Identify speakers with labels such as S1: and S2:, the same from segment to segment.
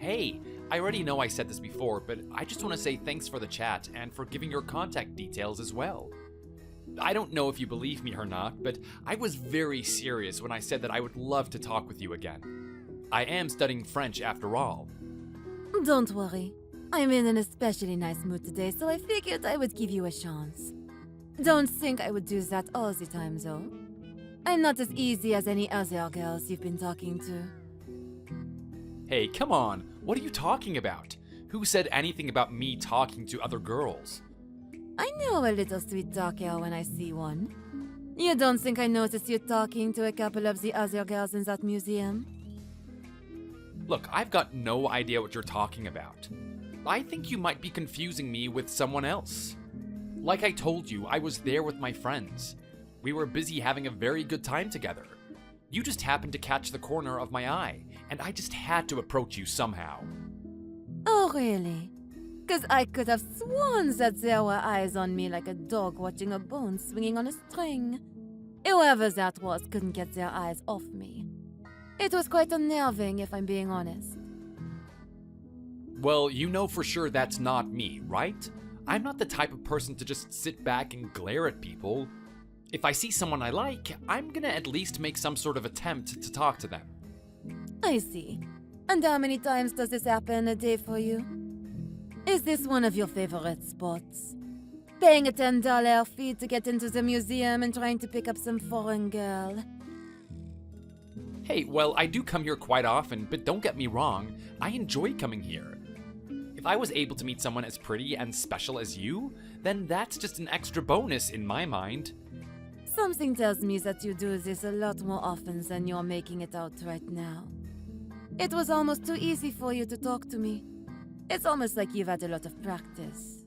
S1: Hey, I already know I said this before, but I just want to say thanks for the chat and for giving your contact details as well. I don't know if you believe me or not, but I was very serious when I said that I would love to talk with you again. I am studying French after all.
S2: Don't worry. I'm in an especially nice mood today, so I figured I would give you a chance. Don't think I would do that all the time, though. I'm not as easy as any other girls you've been talking to.
S1: Hey, come on, what are you talking about? Who said anything about me talking to other girls?
S2: I know a little sweet talker when I see one. You don't think I noticed you talking to a couple of the other girls in that museum?
S1: Look, I've got no idea what you're talking about. I think you might be confusing me with someone else. Like I told you, I was there with my friends. We were busy having a very good time together. You just happened to catch the corner of my eye, and I just had to approach you somehow.
S2: Oh, really? 'Cause I could have sworn that there were eyes on me like a dog watching a bone swinging on a string. Whoever that was couldn't get their eyes off me. It was quite unnerving, if I'm being honest.
S1: Well, you know for sure that's not me, right? I'm not the type of person to just sit back and glare at people. If I see someone I like, I'm gonna at least make some sort of attempt to talk to them.
S2: I see. And how many times does this happen a day for you? Is this one of your favorite spots? Paying a $10 fee to get into the museum and trying to pick up some foreign girl?
S1: Hey, well, I do come here quite often, but don't get me wrong, I enjoy coming here. If I was able to meet someone as pretty and special as you, then that's just an extra bonus in my mind.
S2: Something tells me that you do this a lot more often than you're making it out right now. It was almost too easy for you to talk to me. It's almost like you've had a lot of practice.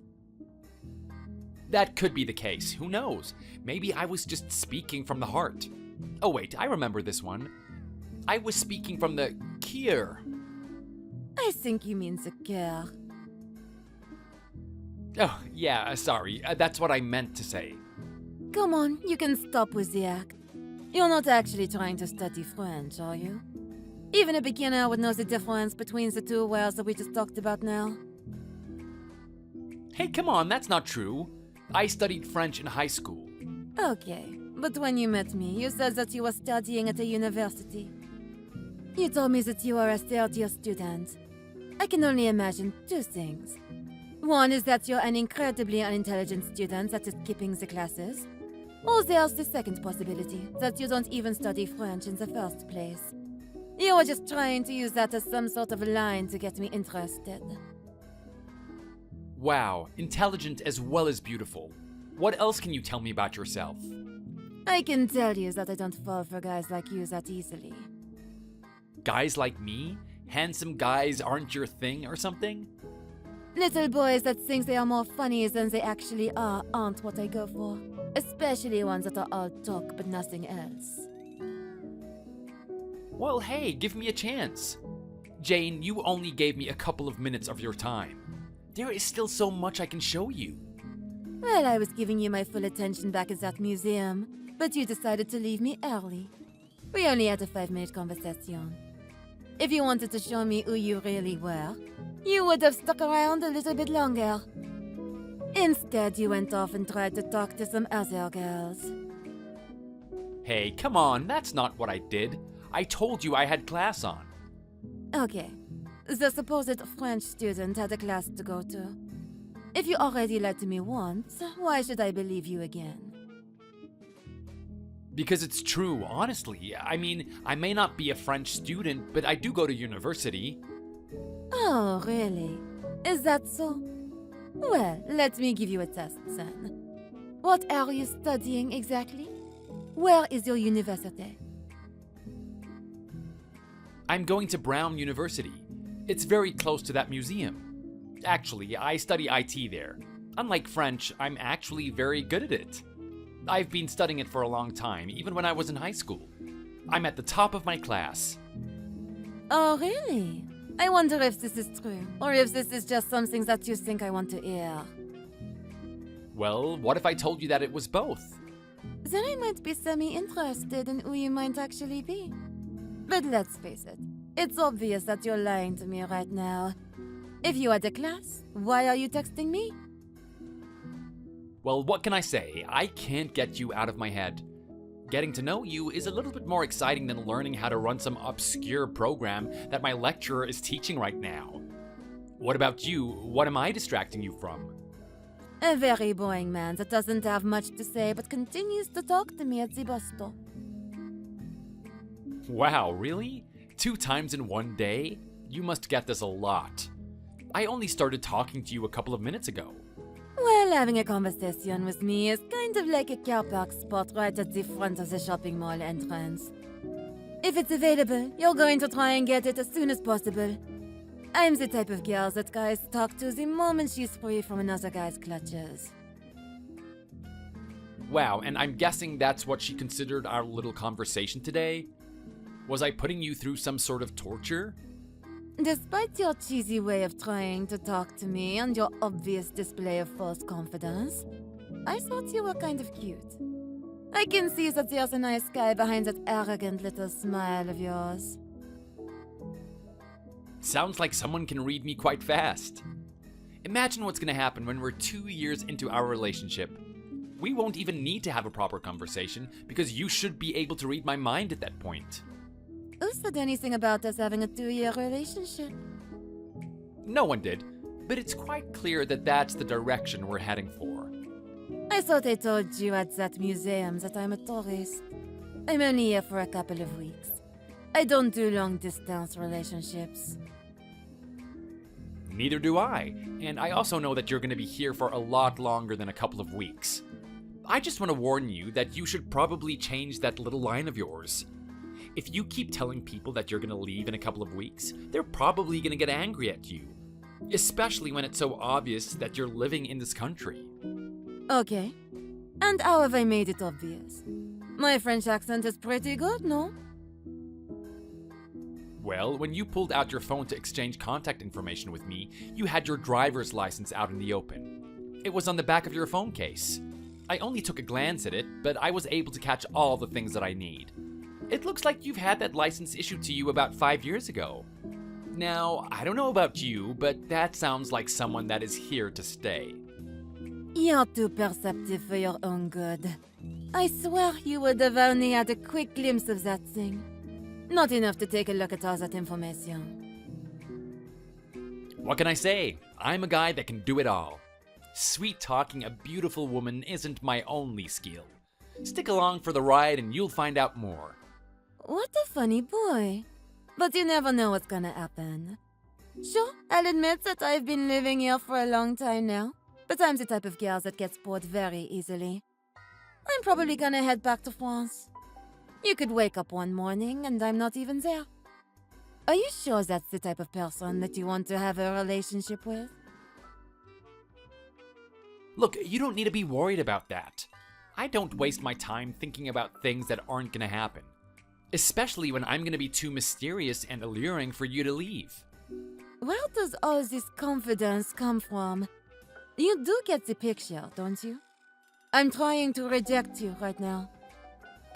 S1: That could be the case, who knows? Maybe I was just speaking from the heart. Oh wait, I remember this one. I was speaking from the cœur.
S2: I think you mean the cœur.
S1: Oh, yeah, sorry, that's what I meant to say.
S2: Come on, you can stop with the act. You're not actually trying to study French, are you? Even a beginner would know the difference between the two words that we just talked about now.
S1: Hey, come on, that's not true. I studied French in high school.
S2: Okay, but when you met me, you said that you were studying at a university. You told me that you are a third-year student. I can only imagine two things. One is that you're an incredibly unintelligent student that is skipping the classes. Or there's the second possibility, that you don't even study French in the first place. You were just trying to use that as some sort of line to get me interested.
S1: Wow, intelligent as well as beautiful. What else can you tell me about yourself?
S2: I can tell you that I don't fall for guys like you that easily.
S1: Guys like me? Handsome guys aren't your thing or something?
S2: Little boys that think they are more funny than they actually are aren't what I go for. Especially ones that are all talk but nothing else.
S1: Well, hey, give me a chance. Jane, you only gave me a couple of minutes of your time. There is still so much I can show you.
S2: Well, I was giving you my full attention back at that museum, but you decided to leave me early. We only had a 5-minute conversation. If you wanted to show me who you really were, you would have stuck around a little bit longer. Instead, you went off and tried to talk to some other girls.
S1: Hey, come on, that's not what I did. I told you I had class on.
S2: Okay, the supposed French student had a class to go to. If you already lied to me once, why should I believe you again?
S1: Because it's true, honestly. I mean, I may not be a French student, but I do go to university.
S2: Oh, really? Is that so? Well, let me give you a test then. What are you studying exactly? Where is your university?
S1: I'm going to Brown University. It's very close to that museum. Actually, I study IT there. Unlike French, I'm actually very good at it. I've been studying it for a long time, even when I was in high school. I'm at the top of my class.
S2: Oh, really? I wonder if this is true, or if this is just something that you think I want to hear.
S1: Well, what if I told you that it was both?
S2: Then I might be semi-interested in who you might actually be. But let's face it, It's obvious that you're lying to me right now. If you had a class, why are you texting me?
S1: Well, what can I say? I can't get you out of my head. Getting to know you is a little bit more exciting than learning how to run some obscure program that my lecturer is teaching right now. What about you? What am I distracting you from?
S2: A very boring man that doesn't have much to say but continues to talk to me at the bus stop.
S1: Wow, really? 2 times in one day? You must get this a lot. I only started talking to you a couple of minutes ago.
S2: Well, having a conversation with me is kind of like a car park spot right at the front of the shopping mall entrance. If it's available, you're going to try and get it as soon as possible. I'm the type of girl that guys talk to the moment she's free from another guy's clutches.
S1: Wow, and I'm guessing that's what she considered our little conversation today? Was I putting you through some sort of torture?
S2: Despite your cheesy way of trying to talk to me and your obvious display of false confidence, I thought you were kind of cute. I can see that there's a nice guy behind that arrogant little smile of yours.
S1: Sounds like someone can read me quite fast. Imagine what's gonna happen when we're 2 years into our relationship. We won't even need to have a proper conversation because you should be able to read my mind at that point.
S2: Who said anything about us having a 2-year relationship?
S1: No one did, but it's quite clear that that's the direction we're heading for.
S2: I thought I told you at that museum that I'm a tourist. I'm only here for a couple of weeks. I don't do long-distance relationships.
S1: Neither do I, and I also know that you're going to be here for a lot longer than a couple of weeks. I just want to warn you that you should probably change that little line of yours. If you keep telling people that you're going to leave in a couple of weeks, they're probably going to get angry at you. Especially when it's so obvious that you're living in this country.
S2: Okay. And how have I made it obvious? My French accent is pretty good, no?
S1: Well, when you pulled out your phone to exchange contact information with me, you had your driver's license out in the open. It was on the back of your phone case. I only took a glance at it, but I was able to catch all the things that I need. It looks like you've had that license issued to you about 5 years ago. Now, I don't know about you, but that sounds like someone that is here to stay.
S2: You're too perceptive for your own good. I swear you would have only had a quick glimpse of that thing. Not enough to take a look at all that information.
S1: What can I say? I'm a guy that can do it all. Sweet-talking a beautiful woman isn't my only skill. Stick along for the ride and you'll find out more.
S2: What a funny boy. But you never know what's gonna happen. Sure, I'll admit that I've been living here for a long time now, but I'm the type of girl that gets bored very easily. I'm probably gonna head back to France. You could wake up one morning and I'm not even there. Are you sure that's the type of person that you want to have a relationship with?
S1: Look, you don't need to be worried about that. I don't waste my time thinking about things that aren't gonna happen. Especially when I'm gonna be too mysterious and alluring for you to leave.
S2: Where does all this confidence come from? You do get the picture, don't you? I'm trying to reject you right now.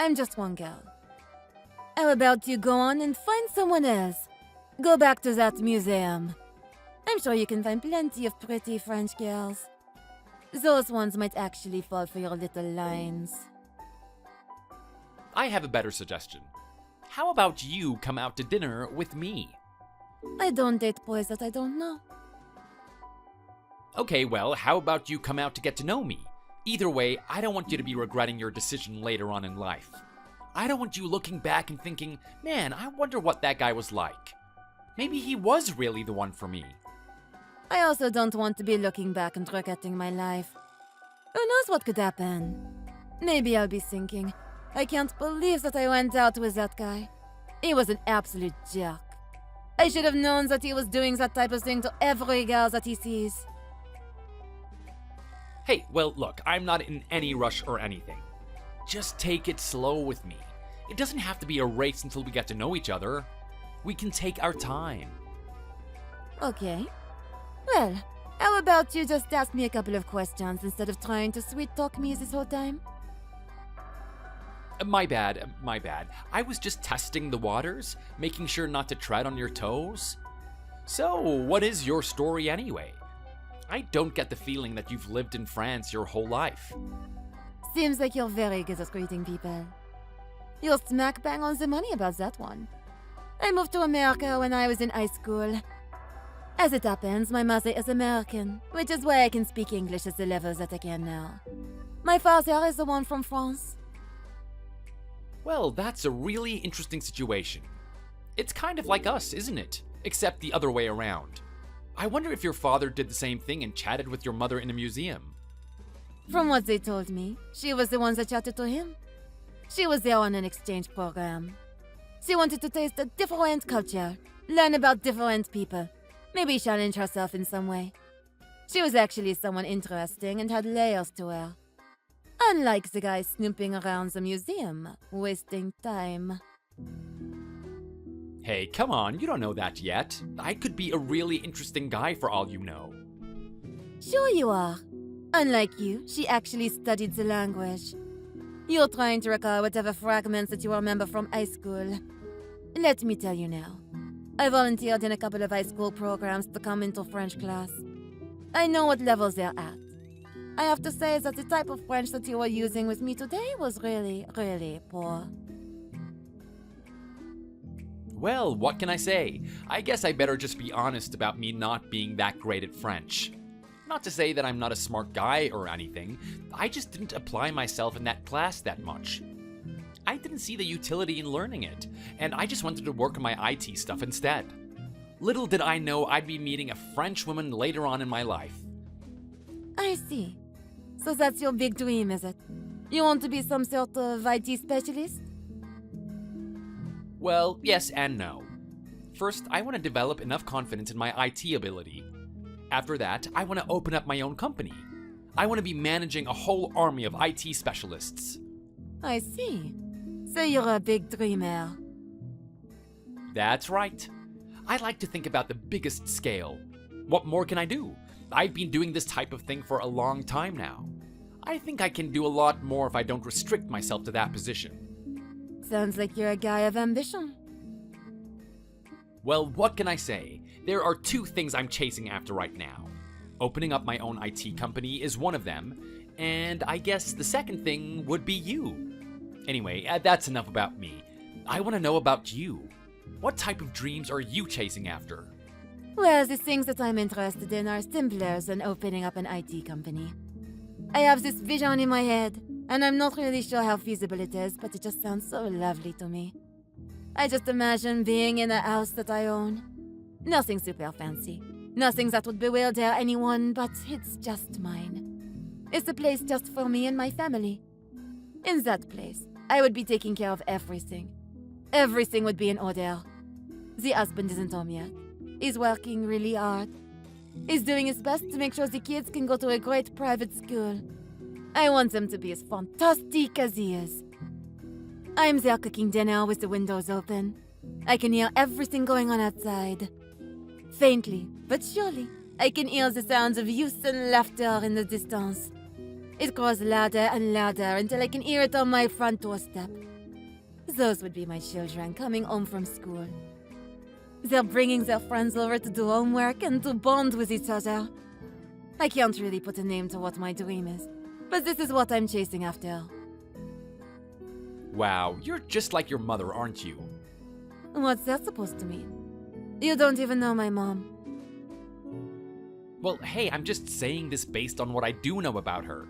S2: I'm just one girl. How about you go on and find someone else? Go back to that museum. I'm sure you can find plenty of pretty French girls. Those ones might actually fall for your little lines.
S1: I have a better suggestion. How about you come out to dinner with me?
S2: I don't date boys that I don't know.
S1: Okay, well, how about you come out to get to know me? Either way, I don't want you to be regretting your decision later on in life. I don't want you looking back and thinking, man, I wonder what that guy was like. Maybe he was really the one for me.
S2: I also don't want to be looking back and regretting my life. Who knows what could happen? Maybe I'll be thinking, I can't believe that I went out with that guy. He was an absolute jerk. I should have known that he was doing that type of thing to every girl that he sees.
S1: Hey, well, look, I'm not in any rush or anything. Just take it slow with me. It doesn't have to be a race until we get to know each other. We can take our time.
S2: Okay. Well, how about you just ask me a couple of questions instead of trying to sweet-talk me this whole time?
S1: My bad, my bad. I was just testing the waters, making sure not to tread on your toes. So, what is your story anyway? I don't get the feeling that you've lived in France your whole life.
S2: Seems like you're very good at greeting people. You're smack bang on the money about that one. I moved to America when I was in high school. As it happens, my mother is American, which is why I can speak English at the level that I can now. My father is the one from France.
S1: Well, that's a really interesting situation. It's kind of like us, isn't it? Except the other way around. I wonder if your father did the same thing and chatted with your mother in a museum.
S2: From what they told me, she was the one that chatted to him. She was there on an exchange program. She wanted to taste a different culture, learn about different people, maybe challenge herself in some way. She was actually someone interesting and had layers to her. Unlike the guy snooping around the museum, wasting time.
S1: Hey, come on, you don't know that yet. I could be a really interesting guy for all you know.
S2: Sure you are. Unlike you, she actually studied the language. You're trying to recall whatever fragments that you remember from high school. Let me tell you now. I volunteered in a couple of high school programs to come into French class. I know what levels they're at. I have to say that the type of French that you were using with me today was really, really poor.
S1: Well, what can I say? I guess I better just be honest about me not being that great at French. Not to say that I'm not a smart guy or anything, I just didn't apply myself in that class that much. I didn't see the utility in learning it, and I just wanted to work on my IT stuff instead. Little did I know I'd be meeting a French woman later on in my life.
S2: I see. So that's your big dream, is it? You want to be some sort of IT specialist?
S1: Well, yes and no. First, I want to develop enough confidence in my IT ability. After that, I want to open up my own company. I want to be managing a whole army of IT specialists.
S2: I see. So you're a big dreamer.
S1: That's right. I like to think about the biggest scale. What more can I do? I've been doing this type of thing for a long time now. I think I can do a lot more if I don't restrict myself to that position.
S2: Sounds like you're a guy of ambition.
S1: Well, what can I say? There are two things I'm chasing after right now. Opening up my own IT company is one of them, and I guess the second thing would be you. Anyway, that's enough about me. I want to know about you. What type of dreams are you chasing after?
S2: Well, the things that I'm interested in are simpler than opening up an IT company. I have this vision in my head, and I'm not really sure how feasible it is, but it just sounds so lovely to me. I just imagine being in a house that I own. Nothing super fancy. Nothing that would bewilder anyone, but it's just mine. It's a place just for me and my family. In that place, I would be taking care of everything. Everything would be in order. The husband isn't home yet. He's working really hard. He's doing his best to make sure the kids can go to a great private school. I want them to be as fantastic as he is. I'm there cooking dinner with the windows open. I can hear everything going on outside. Faintly, but surely, I can hear the sounds of youth and laughter in the distance. It grows louder and louder until I can hear it on my front doorstep. Those would be my children coming home from school. They're bringing their friends over to do homework and to bond with each other. I can't really put a name to what my dream is, but this is what I'm chasing after.
S1: Wow, you're just like your mother, aren't you?
S2: What's that supposed to mean? You don't even know my mom.
S1: Well, hey, I'm just saying this based on what I do know about her.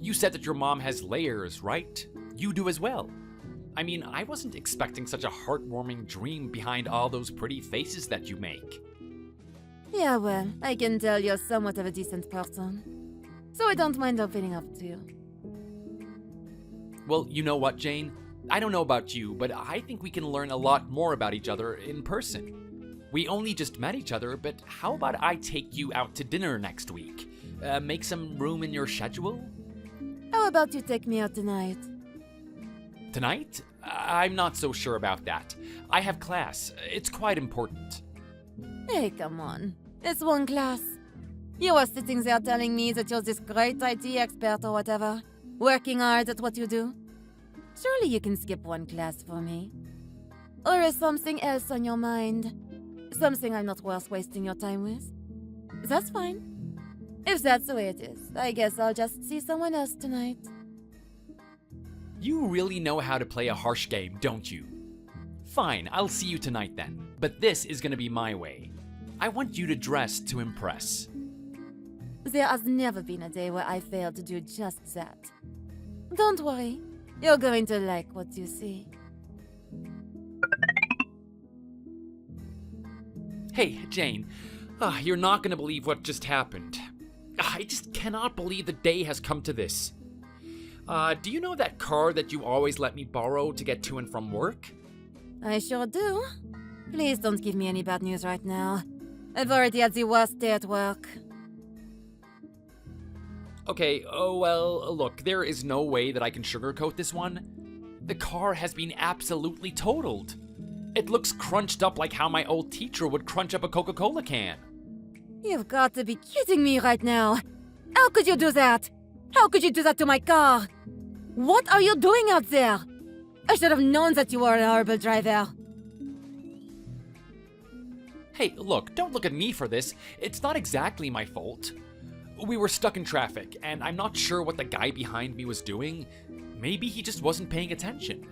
S1: You said that your mom has layers, right? You do as well. I mean, I wasn't expecting such a heartwarming dream behind all those pretty faces that you make.
S2: Yeah, well, I can tell you're somewhat of a decent person. So I don't mind opening up to you.
S1: Well, you know what, Jane? I don't know about you, but I think we can learn a lot more about each other in person. We only just met each other, but how about I take you out to dinner next week? Make some room in your schedule?
S2: How about you take me out tonight?
S1: Tonight? I'm not so sure about that. I have class. It's quite important.
S2: Hey, come on. It's one class. You were sitting there telling me that you're this great IT expert or whatever, working hard at what you do. Surely you can skip one class for me. Or is something else on your mind? Something I'm not worth wasting your time with? That's fine. If that's the way it is, I guess I'll just see someone else tonight.
S1: You really know how to play a harsh game, don't you? Fine, I'll see you tonight then. But this is gonna be my way. I want you to dress to impress.
S2: There has never been a day where I failed to do just that. Don't worry, you're going to like what you see.
S1: Hey, Jane. You're not gonna believe what just happened. I just cannot believe the day has come to this. Do you know that car that you always let me borrow to get to and from work?
S2: I sure do. Please don't give me any bad news right now. I've already had the worst day at work.
S1: Okay, look, there is no way that I can sugarcoat this one. The car has been absolutely totaled. It looks crunched up like how my old teacher would crunch up a Coca-Cola can.
S2: You've got to be kidding me right now. How could you do that? How could you do that to my car? What are you doing out there? I should have known that you were a horrible driver.
S1: Hey, look, don't look at me for this. It's not exactly my fault. We were stuck in traffic, and I'm not sure what the guy behind me was doing. Maybe he just wasn't paying attention.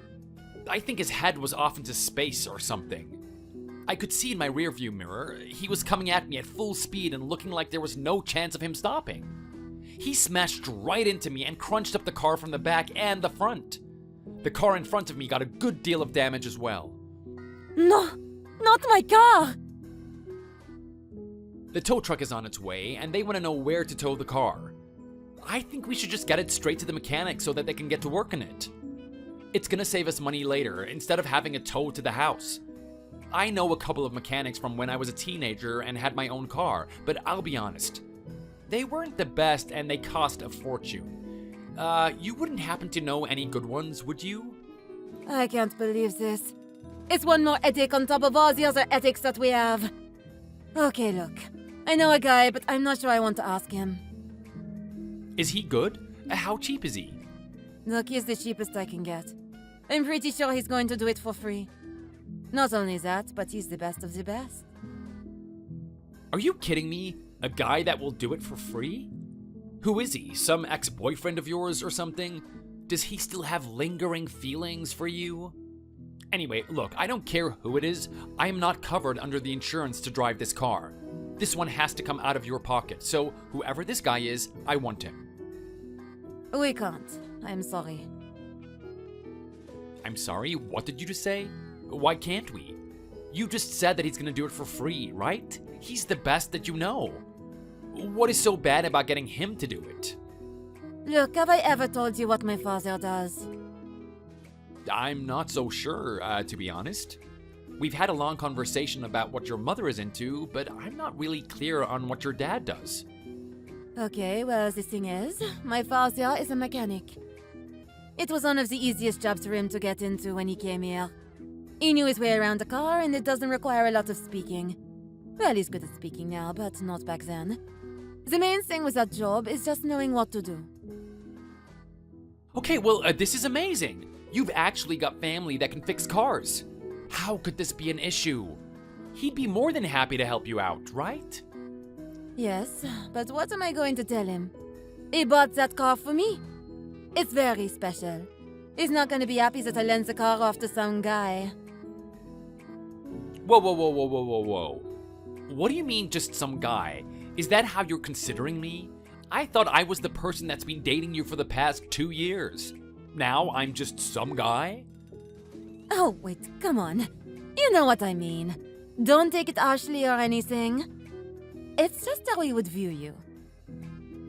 S1: I think his head was off into space or something. I could see in my rearview mirror, he was coming at me at full speed and looking like there was no chance of him stopping. He smashed right into me and crunched up the car from the back and the front. The car in front of me got a good deal of damage as well.
S2: No, not my car!
S1: The tow truck is on its way, and they want to know where to tow the car. I think we should just get it straight to the mechanic so that they can get to work on it. It's gonna save us money later, instead of having it towed to the house. I know a couple of mechanics from when I was a teenager and had my own car, but I'll be honest. They weren't the best and they cost a fortune. You wouldn't happen to know any good ones, would you?
S2: I can't believe this. It's one more headache on top of all the other headaches that we have. Okay, look. I know a guy, but I'm not sure I want to ask him.
S1: Is he good? How cheap is he?
S2: Look, he's the cheapest I can get. I'm pretty sure he's going to do it for free. Not only that, but he's the best of the best.
S1: Are you kidding me? A guy that will do it for free? Who is he? Some ex-boyfriend of yours or something? Does he still have lingering feelings for you? Anyway, look, I don't care who it is. I am not covered under the insurance to drive this car. This one has to come out of your pocket, so whoever this guy is, I want him.
S2: We can't. I'm sorry.
S1: I'm sorry? What did you just say? Why can't we? You just said that he's gonna do it for free, right? He's the best that you know. What is so bad about getting him to do it?
S2: Look, have I ever told you what my father does?
S1: I'm not so sure, to be honest. We've had a long conversation about what your mother is into, but I'm not really clear on what your dad does.
S2: Okay, well, the thing is, my father is a mechanic. It was one of the easiest jobs for him to get into when he came here. He knew his way around the car, and it doesn't require a lot of speaking. Well, he's good at speaking now, but not back then. The main thing with that job is just knowing what to do.
S1: Okay, well, this is amazing. You've actually got family that can fix cars. How could this be an issue? He'd be more than happy to help you out, right?
S2: Yes, but what am I going to tell him? He bought that car for me. It's very special. He's not going to be happy that I lent the car off to some guy.
S1: Whoa. What do you mean, just some guy? Is that how you're considering me? I thought I was the person that's been dating you for the past 2 years. Now I'm just some guy?
S2: Oh, wait, come on. You know what I mean. Don't take it harshly or anything. It's just how we would view you.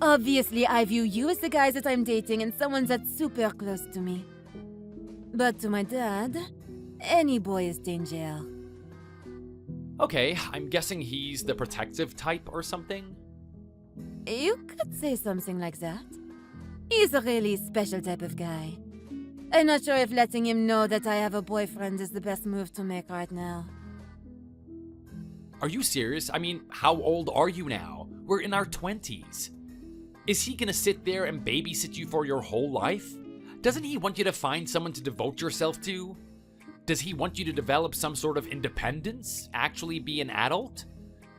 S2: Obviously, I view you as the guy that I'm dating and someone that's super close to me. But to my dad, any boy is danger.
S1: Okay, I'm guessing he's the protective type or something?
S2: You could say something like that. He's a really special type of guy. I'm not sure if letting him know that I have a boyfriend is the best move to make right now.
S1: Are you serious? I mean, how old are you now? We're in our 20s. Is he gonna sit there and babysit you for your whole life? Doesn't he want you to find someone to devote yourself to? Does he want you to develop some sort of independence? Actually be an adult?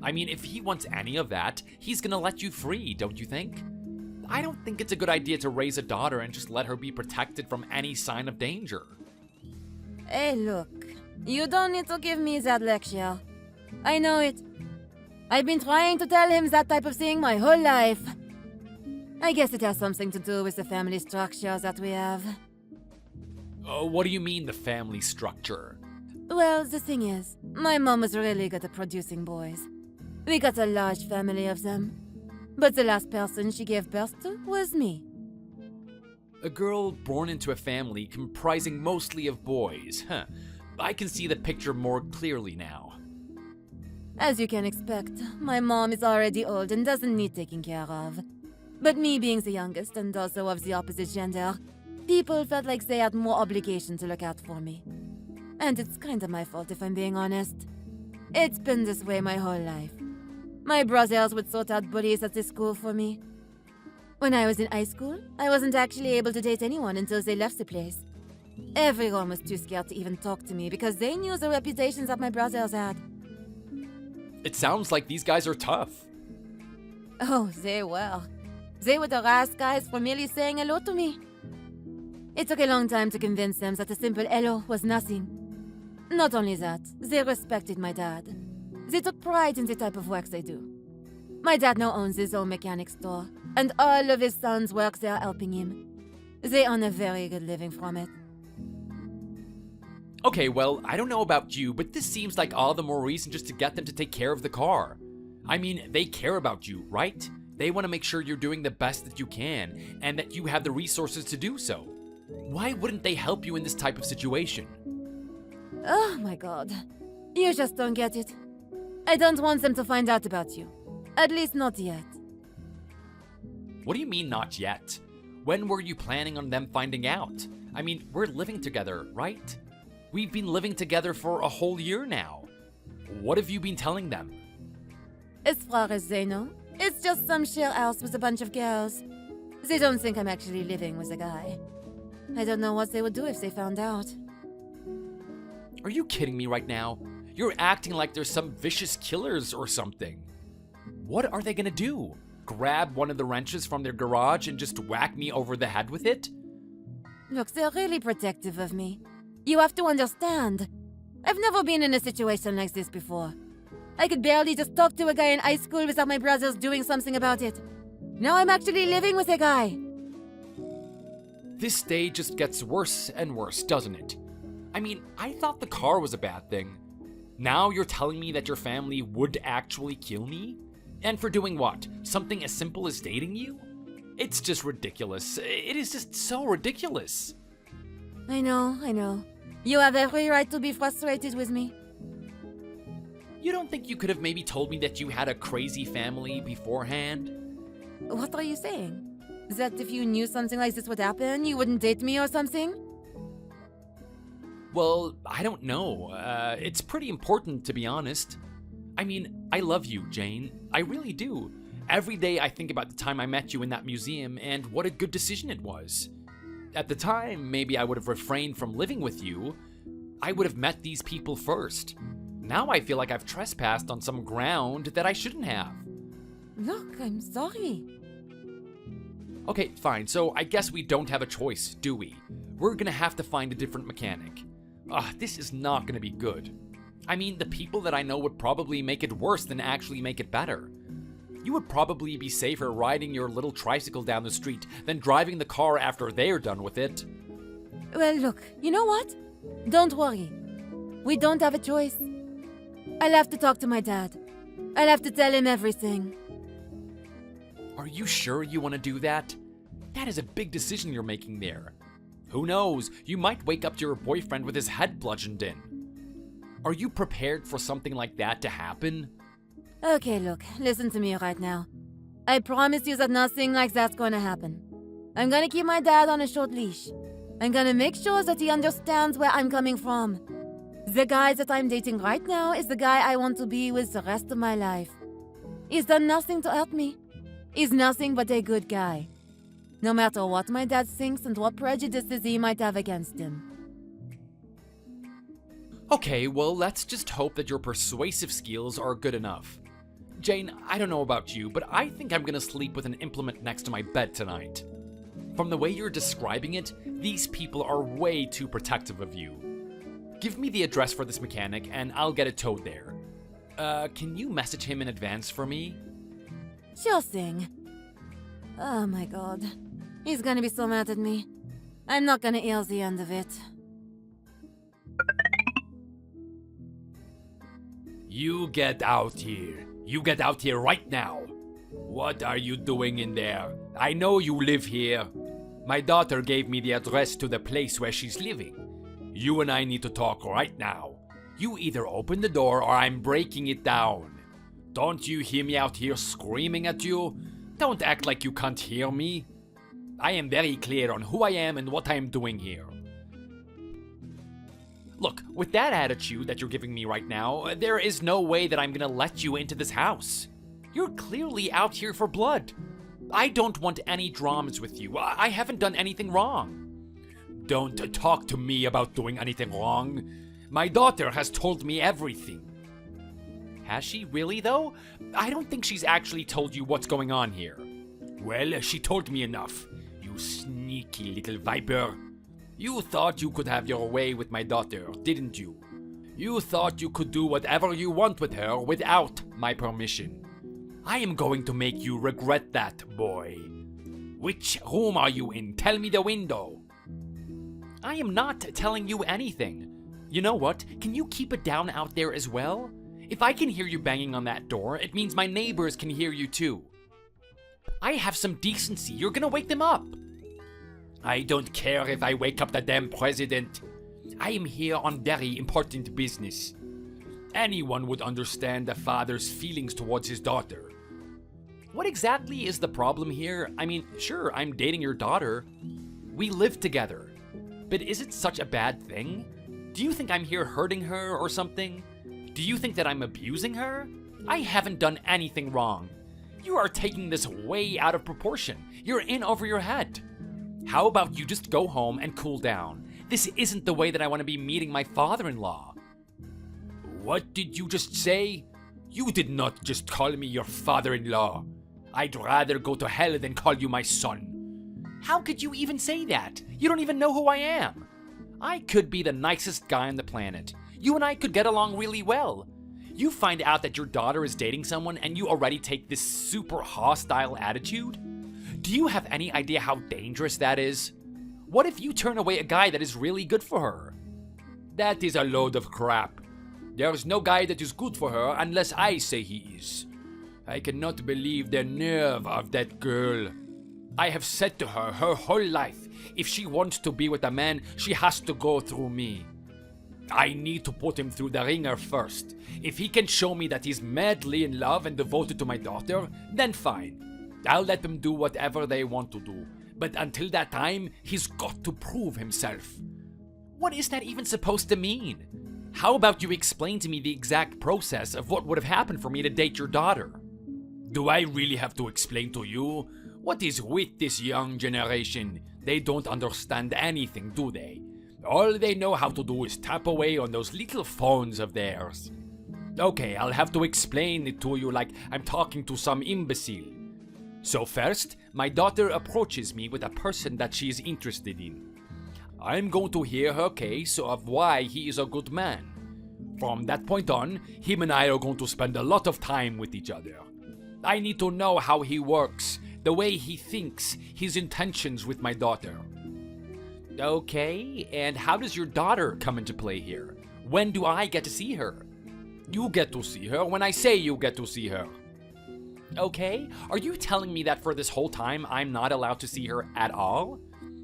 S1: I mean, if he wants any of that, he's gonna let you free, don't you think? I don't think it's a good idea to raise a daughter and just let her be protected from any sign of danger.
S2: Hey, look. You don't need to give me that lecture. I know it. I've been trying to tell him that type of thing my whole life. I guess it has something to do with the family structure that we have.
S1: What do you mean, the family structure?
S2: Well, the thing is, my mom was really good at producing boys. We got a large family of them. But the last person she gave birth to was me.
S1: A girl born into a family comprising mostly of boys. I can see the picture more clearly now.
S2: As you can expect, my mom is already old and doesn't need taking care of. But me being the youngest and also of the opposite gender, people felt like they had more obligation to look out for me. And it's kinda my fault if I'm being honest. It's been this way my whole life. My brothers would sort out bullies at the school for me. When I was in high school, I wasn't actually able to date anyone until they left the place. Everyone was too scared to even talk to me because they knew the reputations that my brothers had.
S1: It sounds like these guys are tough.
S2: Oh, they were. They were the last guys for merely saying hello to me. It took a long time to convince them that a simple hello was nothing. Not only that, they respected my dad. They took pride in the type of work they do. My dad now owns his own mechanic store, and all of his sons work there helping him. They earn a very good living from it.
S1: Okay, well, I don't know about you, but this seems like all the more reason just to get them to take care of the car. I mean, they care about you, right? They want to make sure you're doing the best that you can, and that you have the resources to do so. Why wouldn't they help you in this type of situation?
S2: Oh my god. You just don't get it. I don't want them to find out about you. At least not yet.
S1: What do you mean, not yet? When were you planning on them finding out? I mean, we're living together, right? We've been living together for a whole year now. What have you been telling them?
S2: As far as they know, it's just some share house with a bunch of girls. They don't think I'm actually living with a guy. I don't know what they would do if they found out.
S1: Are you kidding me right now? You're acting like there's some vicious killers or something. What are they gonna do? Grab one of the wrenches from their garage and just whack me over the head with it?
S2: Look, they're really protective of me. You have to understand. I've never been in a situation like this before. I could barely just talk to a guy in high school without my brothers doing something about it. Now I'm actually living with a guy.
S1: This day just gets worse and worse, doesn't it? I mean, I thought the car was a bad thing. Now you're telling me that your family would actually kill me? And for doing what? Something as simple as dating you? It's just ridiculous. It is just so ridiculous.
S2: I know. You have every right to be frustrated with me.
S1: You don't think you could have maybe told me that you had a crazy family beforehand?
S2: What are you saying? That if you knew something like this would happen, you wouldn't date me or something?
S1: Well, I don't know. It's pretty important, to be honest. I mean, I love you, Jane. I really do. Every day I think about the time I met you in that museum and what a good decision it was. At the time, maybe I would have refrained from living with you. I would have met these people first. Now I feel like I've trespassed on some ground that I shouldn't have.
S2: Look, I'm sorry.
S1: Okay, fine. So I guess we don't have a choice, do we? We're gonna have to find a different mechanic. This is not gonna be good. I mean, the people that I know would probably make it worse than actually make it better. You would probably be safer riding your little tricycle down the street than driving the car after they're done with it.
S2: Well, look, you know what? Don't worry. We don't have a choice. I'll have to talk to my dad. I'll have to tell him everything.
S1: Are you sure you want to do that? That is a big decision you're making there. Who knows, you might wake up to your boyfriend with his head bludgeoned in. Are you prepared for something like that to happen?
S2: Okay, look, listen to me right now. I promise you that nothing like that's gonna happen. I'm gonna keep my dad on a short leash. I'm gonna make sure that he understands where I'm coming from. The guy that I'm dating right now is the guy I want to be with the rest of my life. He's done nothing to hurt me. He's nothing but a good guy. no matter what my dad thinks and what prejudices he might have against him.
S1: Okay, well, let's just hope that your persuasive skills are good enough. Jane, I don't know about you, but I think I'm gonna sleep with an implement next to my bed tonight. From the way you're describing it, these people are way too protective of you. Give me the address for this mechanic and I'll get it towed there. Can you message him in advance for me?
S2: Sure thing. Oh my god. He's gonna be so mad at me. I'm not gonna hear the end of it.
S1: You get out here. You get out here right now. What are you doing in there? I know you live here. My daughter gave me the address to the place where she's living. You and I need to talk right now. You either open the door or I'm breaking it down. Don't you hear me out here screaming at you? Don't act like you can't hear me. I am very clear on who I am and what I am doing here. Look, with that attitude that you're giving me right now, there is no way that I'm gonna let you into this house. You're clearly out here for blood. I don't want any dramas with you. I haven't done anything wrong. Don't talk to me about doing anything wrong. My daughter has told me everything. Has she really, though? I don't think she's actually told you what's going on here. Well, she told me enough. You sneaky little viper. You thought you could have your way with my daughter, didn't you? You thought you could do whatever you want with her without my permission. I am going to make you regret that, boy. Which room are you in? Tell me the window. I am not telling you anything. You know what? Can you keep it down out there as well? If I can hear you banging on that door, it means my neighbors can hear you too. I have some decency. You're gonna wake them up. I don't care if I wake up the damn president. I am here on very important business. Anyone would understand a father's feelings towards his daughter. What exactly is the problem here? I mean, sure, I'm dating your daughter. We live together. But is it such a bad thing? Do you think I'm here hurting her or something? Do you think that I'm abusing her? I haven't done anything wrong. You are taking this way out of proportion. You're in over your head. How about you just go home and cool down? This isn't the way that I want to be meeting my father-in-law. What did you just say? You did not just call me your father-in-law. I'd rather go to hell than call you my son. How could you even say that? You don't even know who I am. I could be the nicest guy on the planet. You and I could get along really well. You find out that your daughter is dating someone and you already take this super hostile attitude? Do you have any idea how dangerous that is? What if you turn away a guy that is really good for her? That is a load of crap. There's no guy that is good for her unless I say he is. I cannot believe the nerve of that girl. I have said to her whole life, if she wants to be with a man, she has to go through me. I need to put him through the ringer first. If he can show me that he's madly in love and devoted to my daughter, then fine. I'll let them do whatever they want to do. But until that time, he's got to prove himself. What is that even supposed to mean? How about you explain to me the exact process of what would have happened for me to date your daughter? Do I really have to explain to you? What is with this young generation? They don't understand anything, do they? All they know how to do is tap away on those little phones of theirs. Okay, I'll have to explain it to you like I'm talking to some imbecile. So first, my daughter approaches me with a person that she is interested in. I'm going to hear her case of why he is a good man. From that point on, him and I are going to spend a lot of time with each other. I need to know how he works, the way he thinks, his intentions with my daughter. Okay, and how does your daughter come into play here? When do I get to see her? You get to see her when I say you get to see her. Okay, are you telling me that for this whole time I'm not allowed to see her at all?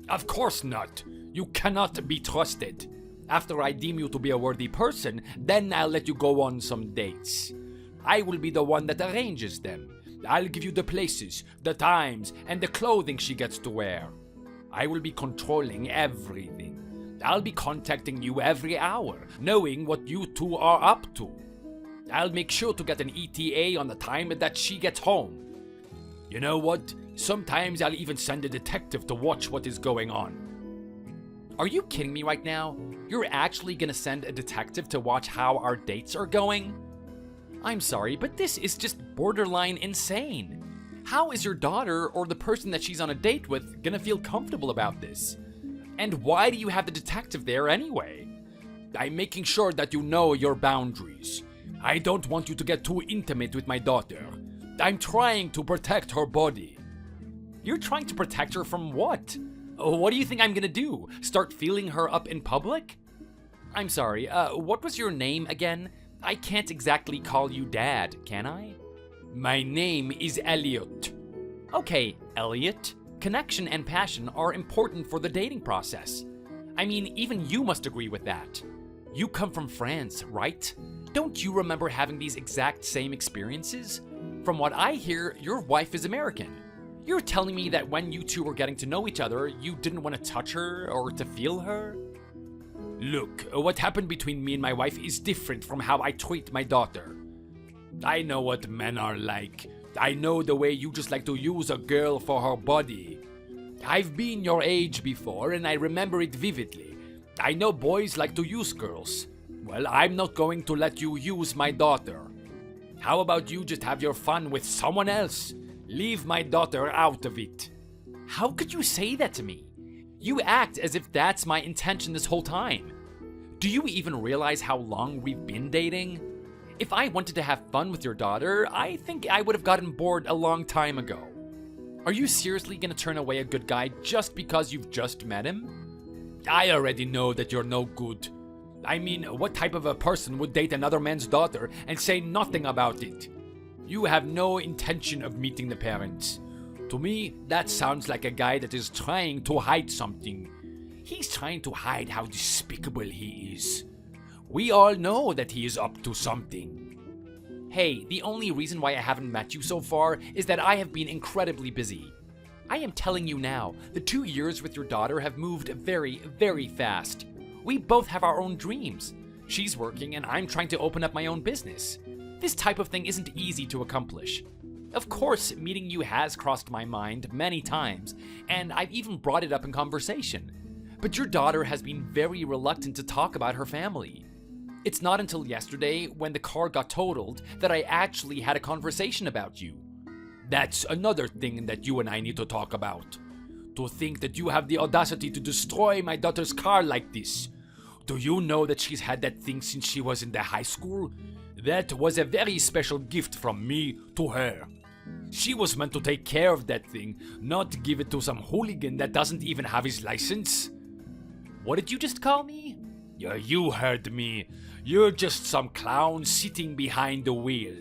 S1: Of course not. You cannot be trusted. After I deem you to be a worthy person, then I'll let you go on some dates. I will be the one that arranges them. I'll give you the places, the times, and the clothing she gets to wear. I will be controlling everything. I'll be contacting you every hour, knowing what you two are up to. I'll make sure to get an ETA on the time that she gets home. You know what? Sometimes I'll even send a detective to watch what is going on. Are you kidding me right now? You're actually gonna send a detective to watch how our dates are going? I'm sorry, but this is just borderline insane. How is your daughter or the person that she's on a date with gonna feel comfortable about this? And why do you have the detective there anyway? I'm making sure that you know your boundaries. I don't want you to get too intimate with my daughter. I'm trying to protect her body. You're trying to protect her from what? What do you think I'm gonna do? Start feeling her up in public? I'm sorry, what was your name again? I can't exactly call you Dad, can I? My name is Elliot. Okay, Elliot. Connection and passion are important for the dating process. I mean, even you must agree with that. You come from France, right? Don't you remember having these exact same experiences? From what I hear, your wife is American. You're telling me that when you two were getting to know each other, you didn't want to touch her or to feel her? Look, what happened between me and my wife is different from how I treat my daughter. I know what men are like. I know the way you just like to use a girl for her body. I've been your age before and I remember it vividly. I know boys like to use girls. Well, I'm not going to let you use my daughter. How about you just have your fun with someone else? Leave my daughter out of it. How could you say that to me? You act as if that's my intention this whole time. Do you even realize how long we've been dating? If I wanted to have fun with your daughter, I think I would have gotten bored a long time ago. Are you seriously gonna turn away a good guy just because you've just met him? I already know that you're no good. I mean, what type of a person would date another man's daughter and say nothing about it? You have no intention of meeting the parents. To me, that sounds like a guy that is trying to hide something. He's trying to hide how despicable he is. We all know that he is up to something. Hey, the only reason why I haven't met you so far is that I have been incredibly busy. I am telling you now, the 2 years with your daughter have moved very, very fast. We both have our own dreams. She's working and I'm trying to open up my own business. This type of thing isn't easy to accomplish. Of course, meeting you has crossed my mind many times, and I've even brought it up in conversation. But your daughter has been very reluctant to talk about her family. It's not until yesterday, when the car got totaled, that I actually had a conversation about you. That's another thing that you and I need to talk about. To think that you have the audacity to destroy my daughter's car like this. Do you know that she's had that thing since she was in the high school? That was a very special gift from me to her. She was meant to take care of that thing, not give it to some hooligan that doesn't even have his license. What did you just call me? Yeah, you heard me. You're just some clown sitting behind the wheel.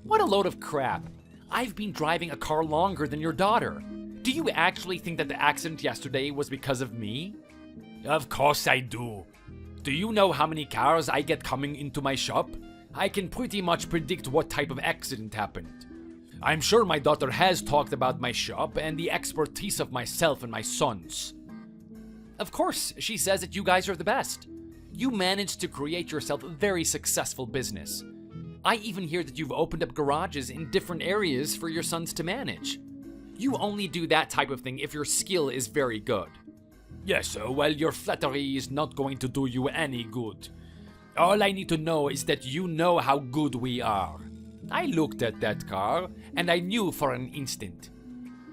S1: What a load of crap. I've been driving a car longer than your daughter. Do you actually think that the accident yesterday was because of me? Of course I do. Do you know how many cars I get coming into my shop? I can pretty much predict what type of accident happened. I'm sure my daughter has talked about my shop and the expertise of myself and my sons. Of course, she says that you guys are the best. You managed to create yourself a very successful business. I even hear that you've opened up garages in different areas for your sons to manage. You only do that type of thing if your skill is very good. Yes, well, your flattery is not going to do you any good. All I need to know is that you know how good we are. I looked at that car, and I knew for an instant.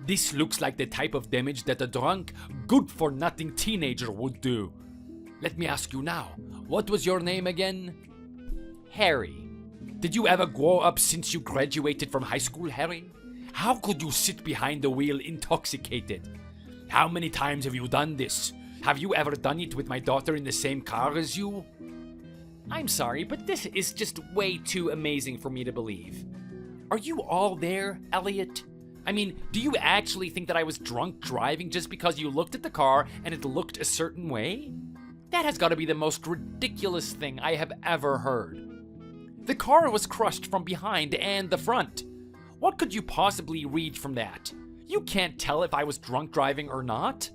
S1: This looks like the type of damage that a drunk, good-for-nothing teenager would do. Let me ask you now, what was your name again? Harry. Did you ever grow up since you graduated from high school, Harry? How could you sit behind the wheel intoxicated? How many times have you done this? Have you ever done it with my daughter in the same car as you? I'm sorry, but this is just way too amazing for me to believe. Are you all there, Elliot? I mean, do you actually think that I was drunk driving just because you looked at the car and it looked a certain way? That has got to be the most ridiculous thing I have ever heard. The car was crushed from behind and the front. What could you possibly read from that? You can't tell if I was drunk driving or not.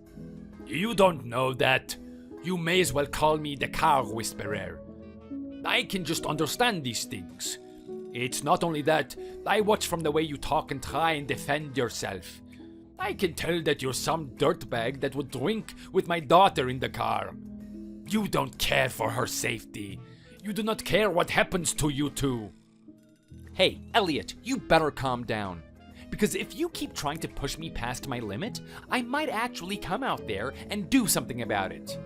S1: You don't know that. You may as well call me the car whisperer. I can just understand these things. It's not only that, I watch from the way you talk and try and defend yourself. I can tell that you're some dirtbag that would drink with my daughter in the car. You don't care for her safety. You do not care what happens to you two. Hey, Elliot, you better calm down. Because if you keep trying to push me past my limit, I might actually come out there and do something about it.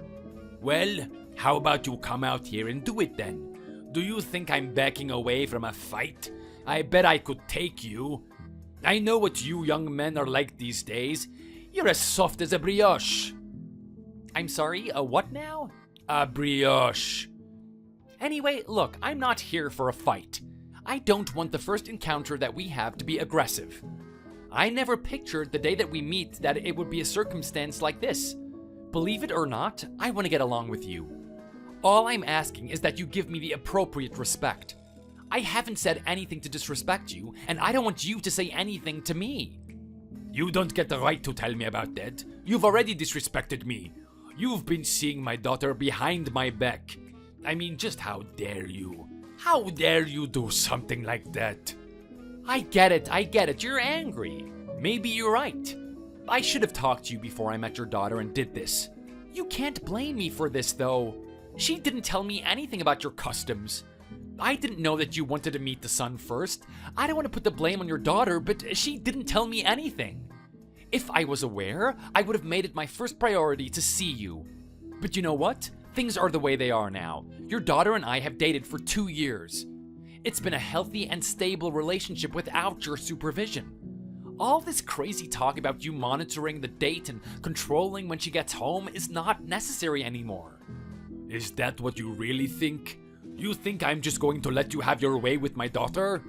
S1: Well, how about you come out here and do it then? Do you think I'm backing away from a fight? I bet I could take you. I know what you young men are like these days. You're as soft as a brioche. I'm sorry, a what now? A brioche. Anyway, look, I'm not here for a fight. I don't want the first encounter that we have to be aggressive. I never pictured the day that we meet that it would be a circumstance like this. Believe it or not, I want to get along with you. All I'm asking is that you give me the appropriate respect. I haven't said anything to disrespect you, and I don't want you to say anything to me. You don't get the right to tell me about that. You've already disrespected me. You've been seeing my daughter behind my back. I mean, just how dare you? How dare you do something like that? I get it, you're angry. Maybe you're right. I should have talked to you before I met your daughter and did this. You can't blame me for this, though. She didn't tell me anything about your customs. I didn't know that you wanted to meet the son first. I don't want to put the blame on your daughter, but she didn't tell me anything. If I was aware, I would have made it my first priority to see you. But you know what? Things are the way they are now. Your daughter and I have dated for 2 years. It's been a healthy and stable relationship without your supervision. All this crazy talk about you monitoring the date and controlling when she gets home is not necessary anymore. Is that what you really think? You think I'm just going to let you have your way with my daughter?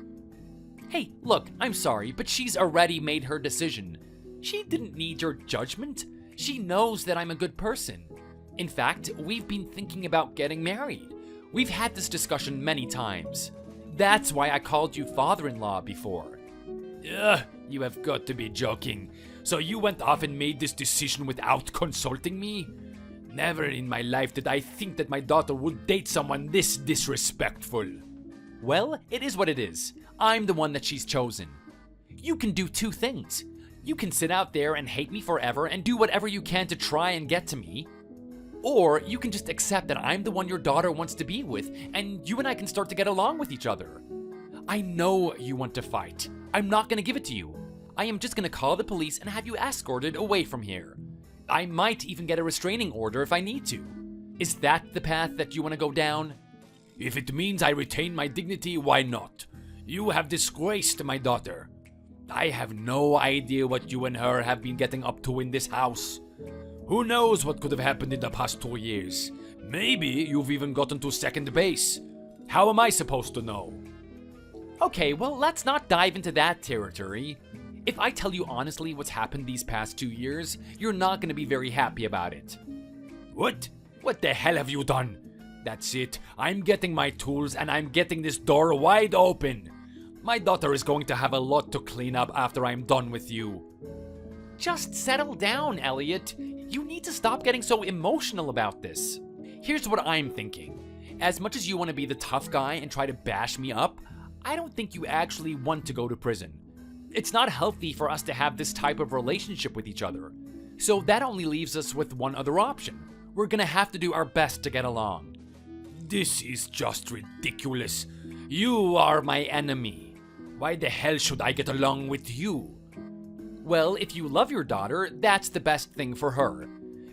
S1: Hey, look, I'm sorry, but she's already made her decision. She didn't need your judgment. She knows that I'm a good person. In fact, we've been thinking about getting married. We've had this discussion many times. That's why I called you father-in-law before. Ugh, you have got to be joking. So you went off and made this decision without consulting me? Never in my life did I think that my daughter would date someone this disrespectful. Well, it is what it is. I'm the one that she's chosen. You can do 2 things. You can sit out there and hate me forever and do whatever you can to try and get to me. Or you can just accept that I'm the one your daughter wants to be with, and you and I can start to get along with each other. I know you want to fight. I'm not going to give it to you. I am just going to call the police and have you escorted away from here. I might even get a restraining order if I need to. Is that the path that you want to go down? If it means I retain my dignity, why not? You have disgraced my daughter. I have no idea what you and her have been getting up to in this house. Who knows what could have happened in the past 2 years? Maybe you've even gotten to second base. How am I supposed to know? Okay, well, let's not dive into that territory. If I tell you honestly what's happened these past 2 years, you're not going to be very happy about it. What? What the hell have you done? That's it. I'm getting my tools and I'm getting this door wide open. My daughter is going to have a lot to clean up after I'm done with you. Just settle down, Elliot. You need to stop getting so emotional about this. Here's what I'm thinking. As much as you want to be the tough guy and try to bash me up, I don't think you actually want to go to prison. It's not healthy for us to have this type of relationship with each other. So that only leaves us with one other option. We're gonna have to do our best to get along. This is just ridiculous. You are my enemy. Why the hell should I get along with you? Well, if you love your daughter, that's the best thing for her.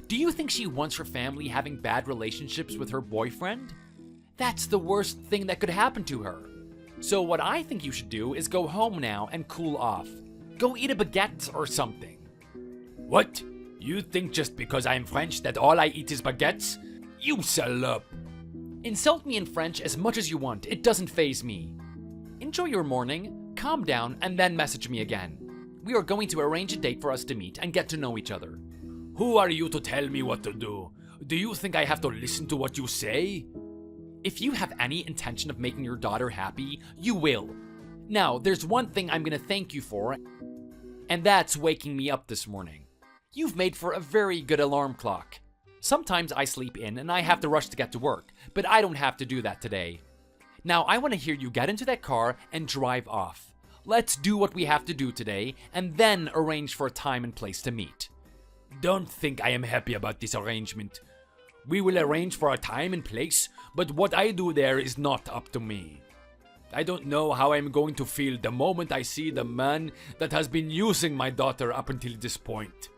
S1: Do you think she wants her family having bad relationships with her boyfriend? That's the worst thing that could happen to her. So what I think you should do is go home now and cool off. Go eat a baguette or something. What? You think just because I'm French that all I eat is baguettes? You salope. Insult me in French as much as you want, it doesn't faze me. Enjoy your morning, calm down, and then message me again. We are going to arrange a date for us to meet and get to know each other. Who are you to tell me what to do? Do you think I have to listen to what you say? If you have any intention of making your daughter happy, you will. Now, there's one thing I'm going to thank you for, and that's waking me up this morning. You've made for a very good alarm clock. Sometimes I sleep in and I have to rush to get to work, but I don't have to do that today. Now I want to hear you get into that car and drive off. Let's do what we have to do today, and then arrange for a time and place to meet. Don't think I am happy about this arrangement. We will arrange for a time and place, but what I do there is not up to me. I don't know how I'm going to feel the moment I see the man that has been using my daughter up until this point.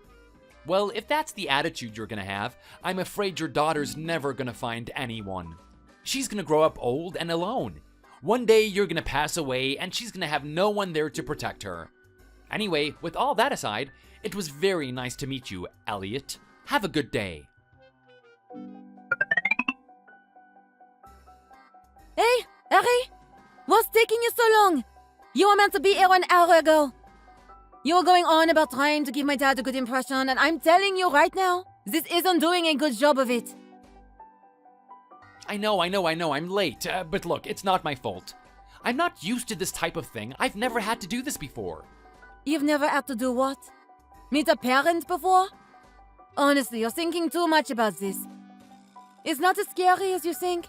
S1: Well, if that's the attitude you're gonna have, I'm afraid your daughter's never gonna find anyone. She's gonna grow up old and alone. One day you're gonna pass away and she's gonna have no one there to protect her. Anyway, with all that aside, it was very nice to meet you, Elliot. Have a good day.
S2: Hey, Harry! What's taking you so long? You were meant to be here 1 hour ago. You were going on about trying to give my dad a good impression, and I'm telling you right now, this isn't doing a good job of it.
S1: I know, I'm late, but look, it's not my fault. I'm not used to this type of thing. I've never had to do this before.
S2: You've never had to do what? Meet a parent before? Honestly, you're thinking too much about this. It's not as scary as you think.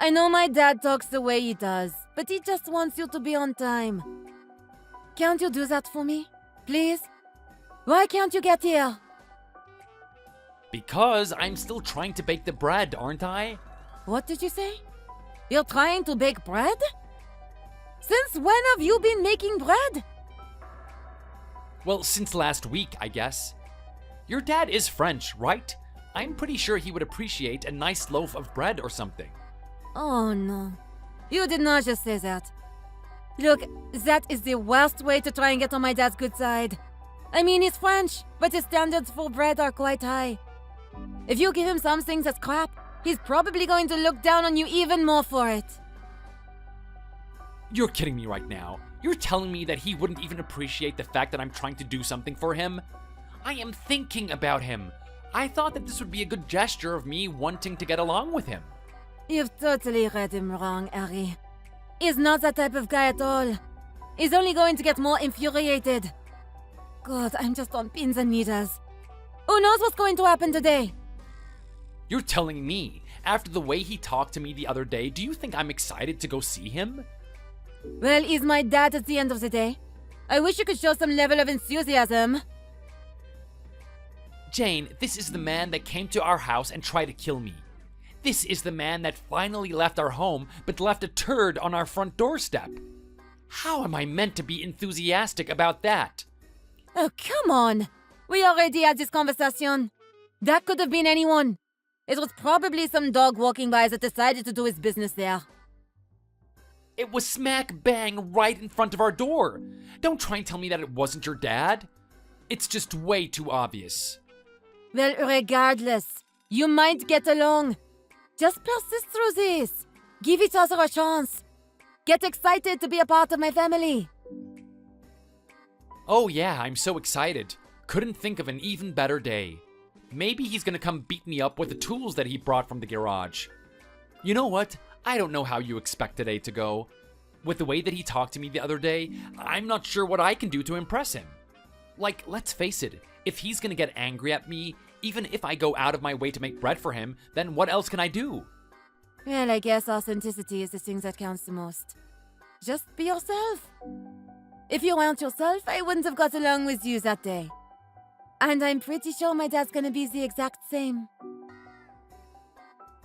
S2: I know my dad talks the way he does, but he just wants you to be on time. Can't you do that for me? Please? Why can't you get here?
S1: Because I'm still trying to bake the bread, aren't I?
S2: What did you say? You're trying to bake bread? Since when have you been making bread?
S1: Well, since last week, I guess. Your dad is French, right? I'm pretty sure he would appreciate a nice loaf of bread or something.
S2: Oh no. You did not just say that. Look, that is the worst way to try and get on my dad's good side. I mean, he's French, but his standards for bread are quite high. If you give him something that's crap, he's probably going to look down on you even more for it.
S1: You're kidding me right now. You're telling me that he wouldn't even appreciate the fact that I'm trying to do something for him? I am thinking about him. I thought that this would be a good gesture of me wanting to get along with him.
S2: You've totally read him wrong, Harry. He's not that type of guy at all. He's only going to get more infuriated. God, I'm just on pins and needles. Who knows what's going to happen today?
S1: You're telling me, after the way he talked to me the other day, do you think I'm excited to go see him?
S2: Well, he's my dad at the end of the day. I wish you could show some level of enthusiasm.
S1: Jane, this is the man that came to our house and tried to kill me. This is the man that finally left our home, but left a turd on our front doorstep. How am I meant to be enthusiastic about that?
S2: Oh, come on. We already had this conversation. That could have been anyone. It was probably some dog walking by that decided to do his business there.
S1: It was smack bang right in front of our door. Don't try and tell me that it wasn't your dad. It's just way too obvious.
S2: Well, regardless, you might get along. Just persist through this. Give each other a chance. Get excited to be a part of my family.
S1: Oh yeah, I'm so excited. Couldn't think of an even better day. Maybe he's gonna come beat me up with the tools that he brought from the garage. You know what? I don't know how you expect today to go. With the way that he talked to me the other day, I'm not sure what I can do to impress him. Like, let's face it, if he's gonna get angry at me, even if I go out of my way to make bread for him, then what else can I do?
S2: Well, I guess authenticity is the thing that counts the most. Just be yourself. If you weren't yourself, I wouldn't have got along with you that day. And I'm pretty sure my dad's gonna be the exact same.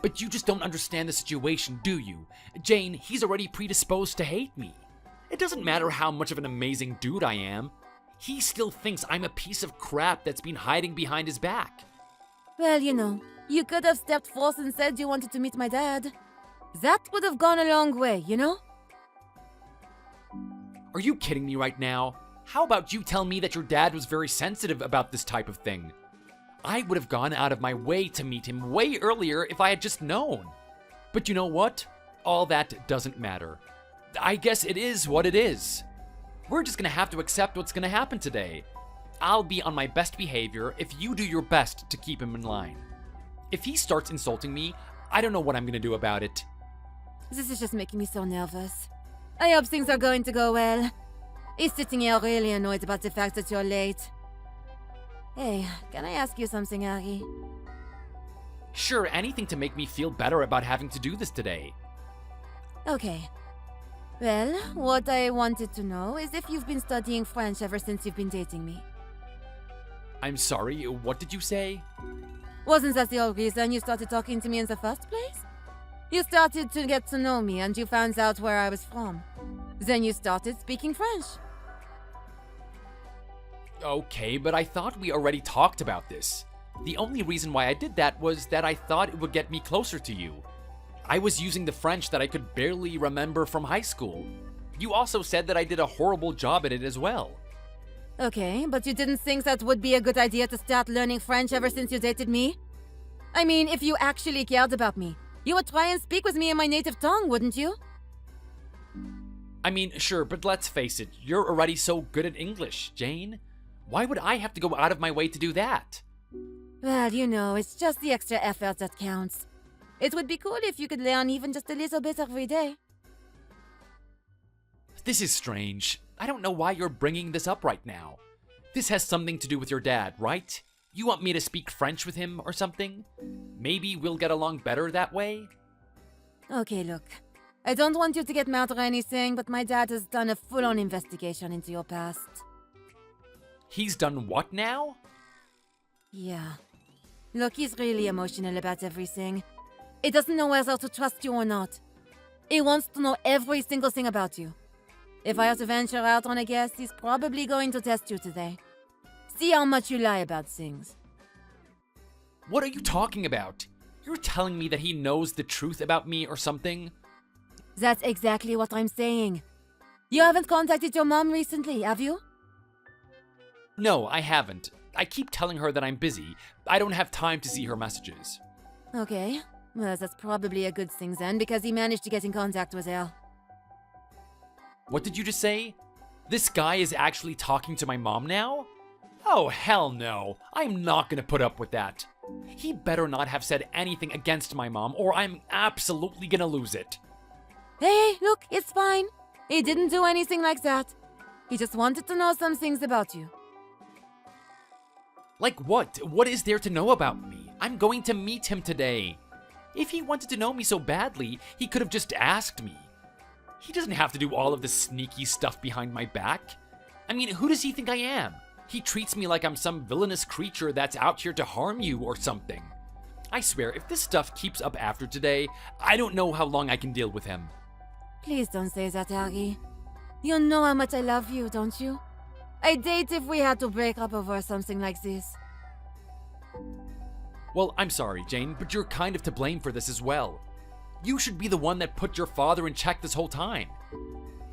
S1: But you just don't understand the situation, do you? Jane, he's already predisposed to hate me. It doesn't matter how much of an amazing dude I am. He still thinks I'm a piece of crap that's been hiding behind his back.
S2: Well, you know, you could have stepped forth and said you wanted to meet my dad. That would have gone a long way, you know?
S1: Are you kidding me right now? How about you tell me that your dad was very sensitive about this type of thing? I would have gone out of my way to meet him way earlier if I had just known. But you know what? All that doesn't matter. I guess it is what it is. We're just gonna have to accept what's gonna happen today. I'll be on my best behavior if you do your best to keep him in line. If he starts insulting me, I don't know what I'm gonna do about it.
S2: This is just making me so nervous. I hope things are going to go well. He's sitting here really annoyed about the fact that you're late. Hey, can I ask you something, Harry?
S1: Sure, anything to make me feel better about having to do this today.
S2: Okay. Well, what I wanted to know is if you've been studying French ever since you've been dating me.
S1: I'm sorry, what did you say?
S2: Wasn't that the whole reason you started talking to me in the first place? You started to get to know me and you found out where I was from. Then you started speaking French.
S1: Okay, but I thought we already talked about this. The only reason why I did that was that I thought it would get me closer to you. I was using the French that I could barely remember from high school. You also said that I did a horrible job at it as well.
S2: Okay, but you didn't think that would be a good idea to start learning French ever since you dated me? I mean, if you actually cared about me, you would try and speak with me in my native tongue, wouldn't you?
S1: I mean, sure, but let's face it, you're already so good at English, Jane. Why would I have to go out of my way to do that?
S2: Well, you know, it's just the extra effort that counts. It would be cool if you could learn even just a little bit every day.
S1: This is strange. I don't know why you're bringing this up right now. This has something to do with your dad, right? You want me to speak French with him or something? Maybe we'll get along better that way?
S2: Okay, look. I don't want you to get mad or anything, but my dad has done a full-on investigation into your past.
S1: He's done what now?
S2: Yeah. Look, he's really emotional about everything. He doesn't know whether to trust you or not. He wants to know every single thing about you. If I have to venture out on a guess, he's probably going to test you today. See how much you lie about things.
S1: What are you talking about? You're telling me that he knows the truth about me or something?
S2: That's exactly what I'm saying. You haven't contacted your mom recently, have you?
S1: No, I haven't. I keep telling her that I'm busy. I don't have time to see her messages.
S2: Okay. Well, that's probably a good thing then, because he managed to get in contact with her.
S1: What did you just say? This guy is actually talking to my mom now? Oh, hell no. I'm not gonna put up with that. He better not have said anything against my mom, or I'm absolutely gonna lose it.
S2: Hey, look, it's fine. He didn't do anything like that. He just wanted to know some things about you.
S1: Like what? What is there to know about me? I'm going to meet him today. If he wanted to know me so badly, he could have just asked me. He doesn't have to do all of this sneaky stuff behind my back. I mean, who does he think I am? He treats me like I'm some villainous creature that's out here to harm you or something. I swear, if this stuff keeps up after today, I don't know how long I can deal with him.
S2: Please don't say that, Harry. You know how much I love you, don't you? I'd date if we had to break up over something like this.
S1: Well, I'm sorry, Jane, but you're kind of to blame for this as well. You should be the one that put your father in check this whole time.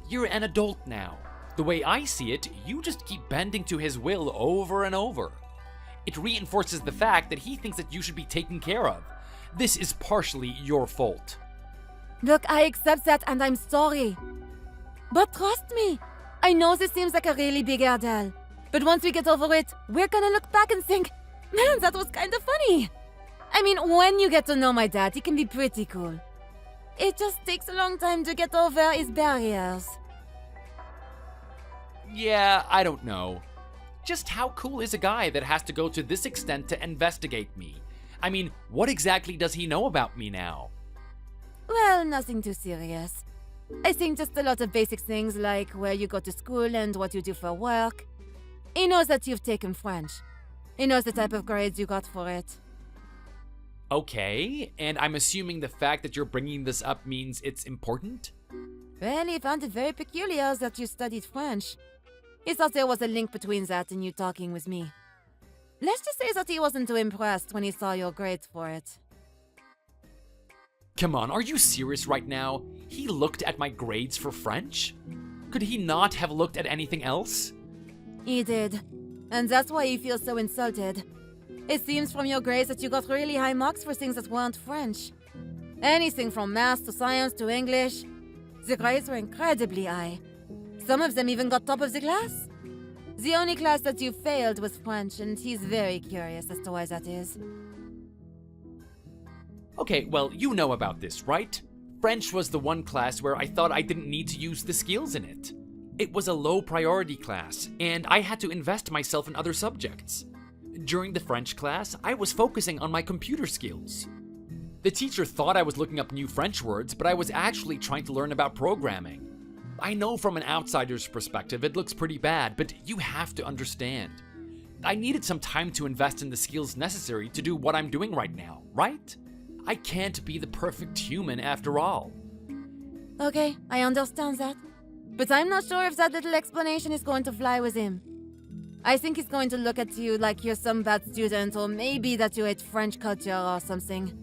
S1: You're an adult now. The way I see it, you just keep bending to his will over and over. It reinforces the fact that he thinks that you should be taken care of. This is partially your fault.
S2: Look, I accept that and I'm sorry. But trust me, I know this seems like a really big ordeal. But once we get over it, we're gonna look back and think, man, that was kind of funny. I mean, when you get to know my dad, he can be pretty cool. It just takes a long time to get over his barriers.
S1: Yeah, I don't know. Just how cool is a guy that has to go to this extent to investigate me? I mean, what exactly does he know about me now?
S2: Well, nothing too serious. I think just a lot of basic things like where you go to school and what you do for work. He knows that you've taken French. He knows the type of grades you got for it.
S1: Okay, and I'm assuming the fact that you're bringing this up means it's important?
S2: Well, he found it very peculiar that you studied French. He thought there was a link between that and you talking with me. Let's just say that he wasn't too impressed when he saw your grades for it.
S1: Come on, are you serious right now? He looked at my grades for French? Could he not have looked at anything else?
S2: He did. And that's why he feels so insulted. It seems from your grades that you got really high marks for things that weren't French. Anything from math to science to English. The grades were incredibly high. Some of them even got top of the class. The only class that you failed was French, and he's very curious as to why that is.
S1: Okay, well, you know about this, right? French was the one class where I thought I didn't need to use the skills in it. It was a low priority class, and I had to invest myself in other subjects. During the French class, I was focusing on my computer skills. The teacher thought I was looking up new French words, but I was actually trying to learn about programming. I know from an outsider's perspective it looks pretty bad, but you have to understand. I needed some time to invest in the skills necessary to do what I'm doing right now, right? I can't be the perfect human after all.
S2: Okay, I understand that. But I'm not sure if that little explanation is going to fly with him. I think he's going to look at you like you're some bad student, or maybe that you hate French culture or something.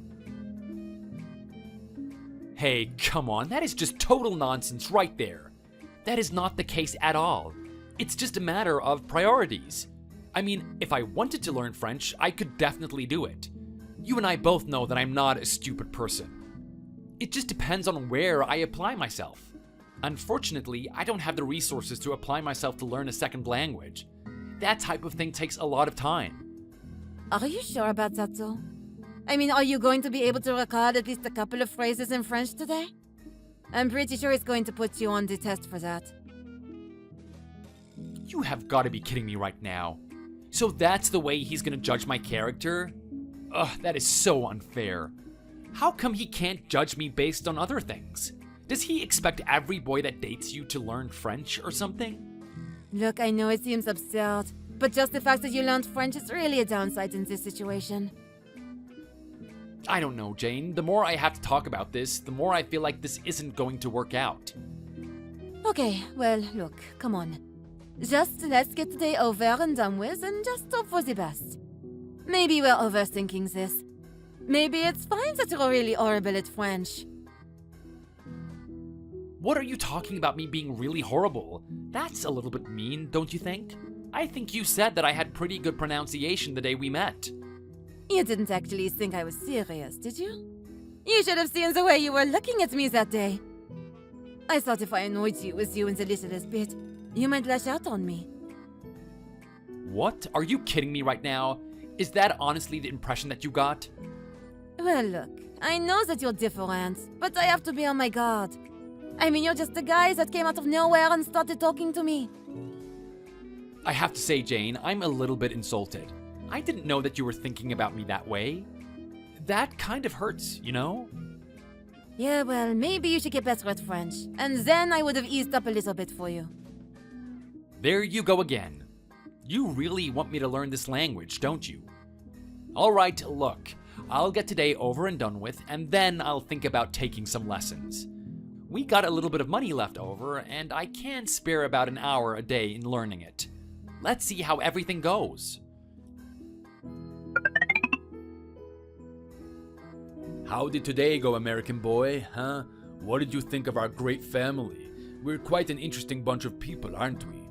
S1: Hey, come on, that is just total nonsense right there. That is not the case at all. It's just a matter of priorities. I mean, if I wanted to learn French, I could definitely do it. You and I both know that I'm not a stupid person. It just depends on where I apply myself. Unfortunately, I don't have the resources to apply myself to learn a second language. That type of thing takes a lot of time.
S2: Are you sure about that, though? I mean, are you going to be able to record at least a couple of phrases in French today? I'm pretty sure it's going to put you on the test for that.
S1: You have got to be kidding me right now. So that's the way he's gonna judge my character? Ugh, that is so unfair. How come he can't judge me based on other things? Does he expect every boy that dates you to learn French or something?
S2: Look, I know it seems absurd, but just the fact that you learned French is really a downside in this situation.
S1: I don't know, Jane. The more I have to talk about this, the more I feel like this isn't going to work out.
S2: Okay, well, look, come on. Just let's get today over and done with and just hope for the best. Maybe we're overthinking this. Maybe it's fine that you're really horrible at French.
S1: What are you talking about me being really horrible? That's a little bit mean, don't you think? I think you said that I had pretty good pronunciation the day we met.
S2: You didn't actually think I was serious, did you? You should have seen the way you were looking at me that day. I thought if I annoyed you with you in the littlest bit, you might lash out on me.
S1: What? Are you kidding me right now? Is that honestly the impression that you got?
S2: Well, look, I know that you're different, but I have to be on my guard. I mean, you're just the guy that came out of nowhere and started talking to me.
S1: I have to say, Jane, I'm a little bit insulted. I didn't know that you were thinking about me that way. That kind of hurts, you know?
S2: Yeah, well, maybe you should get better at French, and then I would have eased up a little bit for you.
S1: There you go again. You really want me to learn this language, don't you? Alright, look, I'll get today over and done with, and then I'll think about taking some lessons. We got a little bit of money left over, and I can spare about an hour a day in learning it. Let's see how everything goes.
S3: How did today go, American boy, huh? What did you think of our great family? We're quite an interesting bunch of people, aren't we?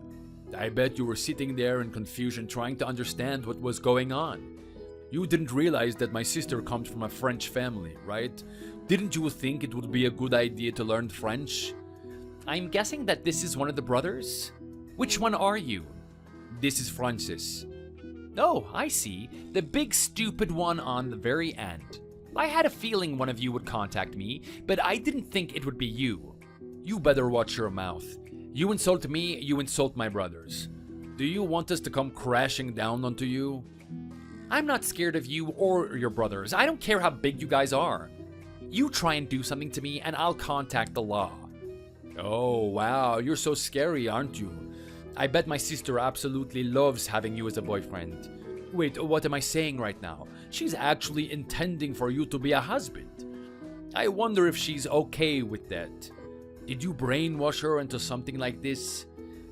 S3: I bet you were sitting there in confusion trying to understand what was going on. You didn't realize that my sister comes from a French family, right? Didn't you think it would be a good idea to learn French?
S1: I'm guessing that this is one of the brothers? Which one are you?
S3: This is Francis.
S1: Oh, I see. The big stupid one on the very end. I had a feeling one of you would contact me, but I didn't think it would be you.
S3: You better watch your mouth. You insult me, you insult my brothers. Do you want us to come crashing down onto you?
S1: I'm not scared of you or your brothers. I don't care how big you guys are. You try and do something to me and I'll contact the law.
S3: Oh, wow, you're so scary, aren't you? I bet my sister absolutely loves having you as a boyfriend. Wait, what am I saying right now? She's actually intending for you to be a husband. I wonder if she's okay with that. Did you brainwash her into something like this?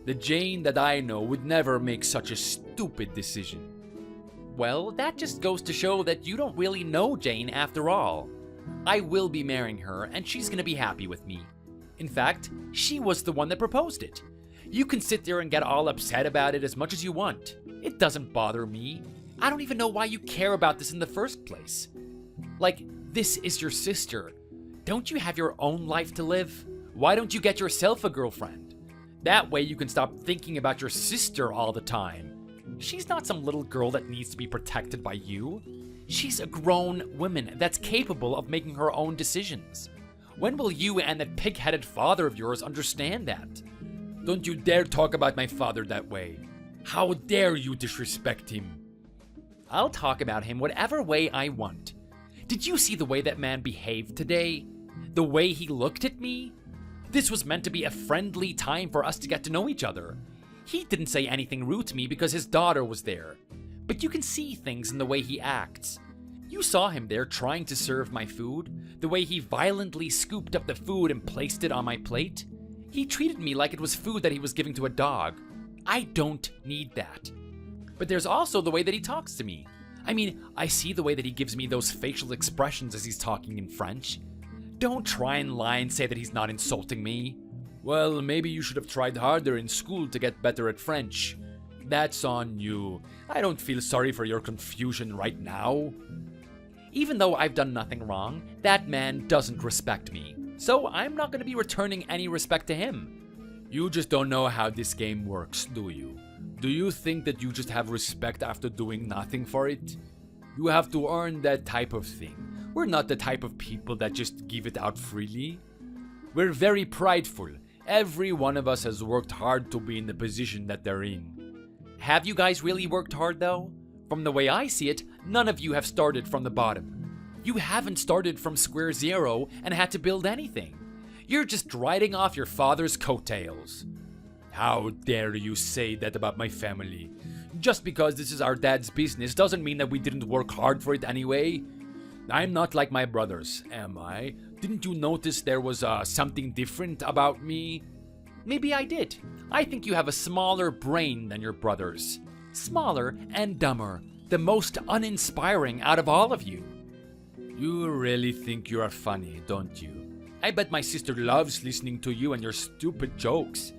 S3: The Jane that I know would never make such a stupid decision.
S1: Well, that just goes to show that you don't really know Jane after all. I will be marrying her, and she's gonna be happy with me. In fact, she was the one that proposed it. You can sit there and get all upset about it as much as you want. It doesn't bother me. I don't even know why you care about this in the first place. Like, this is your sister. Don't you have your own life to live? Why don't you get yourself a girlfriend? That way you can stop thinking about your sister all the time. She's not some little girl that needs to be protected by you. She's a grown woman that's capable of making her own decisions. When will you and that pig-headed father of yours understand that?
S3: Don't you dare talk about my father that way. How dare you disrespect him?
S1: I'll talk about him whatever way I want. Did you see the way that man behaved today? The way he looked at me? This was meant to be a friendly time for us to get to know each other. He didn't say anything rude to me because his daughter was there. But you can see things in the way he acts. You saw him there trying to serve my food, the way he violently scooped up the food and placed it on my plate. He treated me like it was food that he was giving to a dog. I don't need that. But there's also the way that he talks to me. I mean, I see the way that he gives me those facial expressions as he's talking in French. Don't try and lie and say that he's not insulting me.
S3: Well, maybe you should have tried harder in school to get better at French. That's on you. I don't feel sorry for your confusion right now.
S1: Even though I've done nothing wrong, that man doesn't respect me. So I'm not going to be returning any respect to him.
S3: You just don't know how this game works, do you? Do you think that you just have respect after doing nothing for it? You have to earn that type of thing. We're not the type of people that just give it out freely. We're very prideful. Every one of us has worked hard to be in the position that they're in.
S1: Have you guys really worked hard though? From the way I see it, none of you have started from the bottom. You haven't started from square zero and had to build anything. You're just riding off your father's coattails.
S3: How dare you say that about my family? Just because this is our dad's business doesn't mean that we didn't work hard for it anyway. I'm not like my brothers, am I? Didn't you notice there was something different about me?
S1: Maybe I did. I think you have a smaller brain than your brothers. Smaller and dumber. The most uninspiring out of all of you.
S3: You really think you are funny, don't you? I bet my sister loves listening to you and your stupid jokes.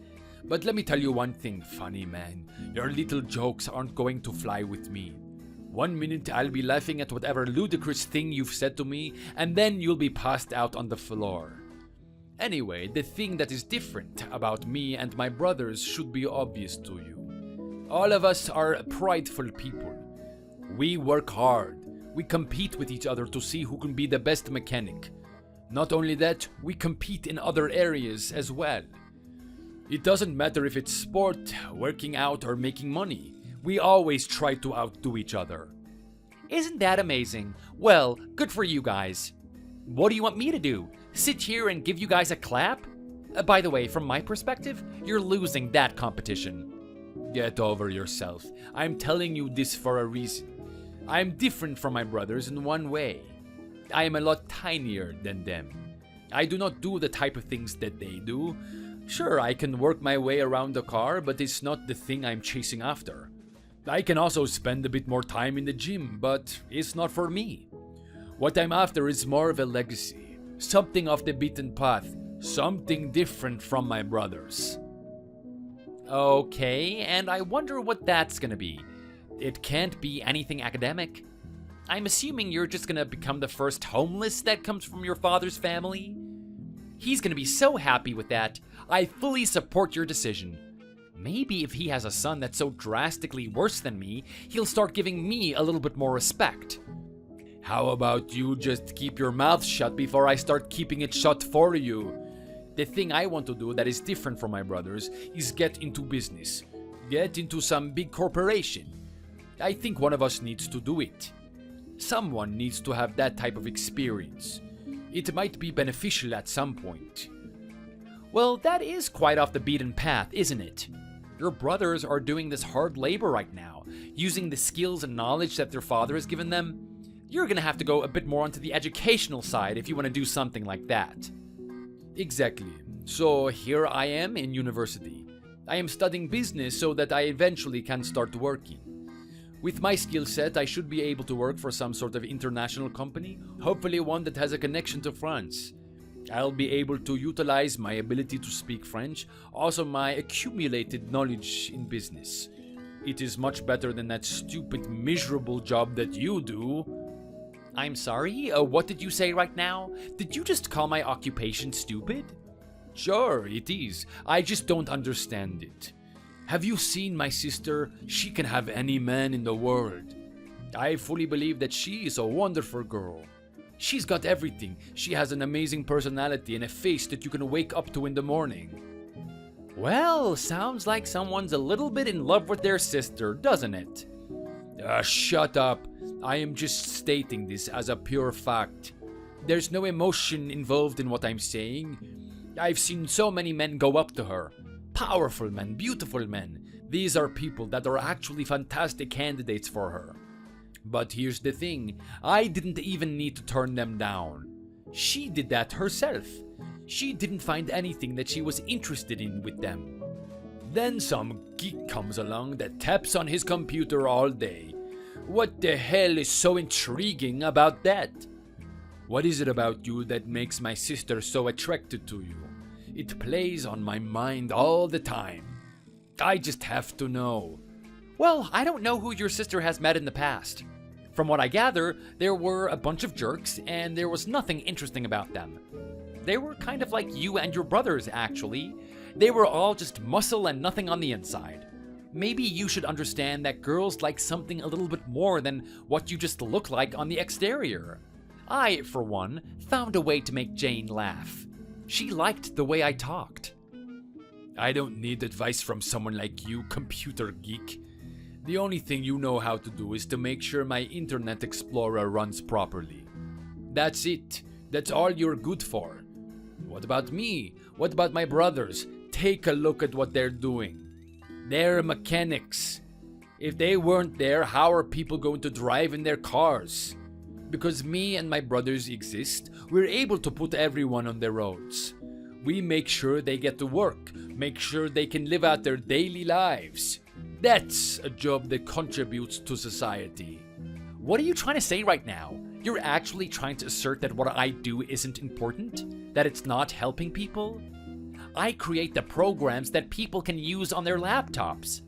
S3: But let me tell you one thing, funny man. Your little jokes aren't going to fly with me. 1 minute I'll be laughing at whatever ludicrous thing you've said to me, and then you'll be passed out on the floor. Anyway, the thing that is different about me and my brothers should be obvious to you. All of us are prideful people. We work hard. We compete with each other to see who can be the best mechanic. Not only that, we compete in other areas as well. It doesn't matter if it's sport, working out, or making money. We always try to outdo each other.
S1: Isn't that amazing? Well, good for you guys. What do you want me to do? Sit here and give you guys a clap? By the way, from my perspective, you're losing that competition.
S3: Get over yourself. I'm telling you this for a reason. I'm different from my brothers in one way. I am a lot tinier than them. I do not do the type of things that they do. Sure, I can work my way around the car, but it's not the thing I'm chasing after. I can also spend a bit more time in the gym, but it's not for me. What I'm after is more of a legacy. Something off the beaten path. Something different from my brothers.
S1: Okay, and I wonder what that's gonna be. It can't be anything academic. I'm assuming you're just gonna become the first homeless that comes from your father's family? He's gonna be so happy with that. I fully support your decision. Maybe if he has a son that's so drastically worse than me, he'll start giving me a little bit more respect.
S3: How about you just keep your mouth shut before I start keeping it shut for you? The thing I want to do that is different from my brothers is get into business. Get into some big corporation. I think one of us needs to do it. Someone needs to have that type of experience. It might be beneficial at some point.
S1: Well, that is quite off the beaten path, isn't it? Your brothers are doing this hard labor right now, using the skills and knowledge that their father has given them. You're gonna have to go a bit more onto the educational side if you want to do something like that.
S3: Exactly. So here I am in university. I am studying business so that I eventually can start working. With my skill set, I should be able to work for some sort of international company, hopefully one that has a connection to France. I'll be able to utilize my ability to speak French, also my accumulated knowledge in business. It is much better than that stupid, miserable job that you do.
S1: I'm sorry? What did you say right now? Did you just call my occupation stupid?
S3: Sure, it is. I just don't understand it. Have you seen my sister? She can have any man in the world. I fully believe that she is a wonderful girl. She's got everything. She has an amazing personality and a face that you can wake up to in the morning.
S1: Well, sounds like someone's a little bit in love with their sister, doesn't it?
S3: Shut up. I am just stating this as a pure fact. There's no emotion involved in what I'm saying. I've seen so many men go up to her. Powerful men, beautiful men. These are people that are actually fantastic candidates for her. But here's the thing, I didn't even need to turn them down. She did that herself. She didn't find anything that she was interested in with them. Then some geek comes along that taps on his computer all day. What the hell is so intriguing about that? What is it about you that makes my sister so attracted to you? It plays on my mind all the time. I just have to know.
S1: Well, I don't know who your sister has met in the past. From what I gather, there were a bunch of jerks, and there was nothing interesting about them. They were kind of like you and your brothers, actually. They were all just muscle and nothing on the inside. Maybe you should understand that girls like something a little bit more than what you just look like on the exterior. I, for one, found a way to make Jane laugh. She liked the way I talked.
S3: I don't need advice from someone like you, computer geek. The only thing you know how to do is to make sure my Internet Explorer runs properly. That's it. That's all you're good for. What about me? What about my brothers? Take a look at what they're doing. They're mechanics. If they weren't there, how are people going to drive in their cars? Because me and my brothers exist, we're able to put everyone on the roads. We make sure they get to work, make sure they can live out their daily lives. That's a job that contributes to society.
S1: What are you trying to say right now? You're actually trying to assert that what I do isn't important? That it's not helping people? I create the programs that people can use on their laptops.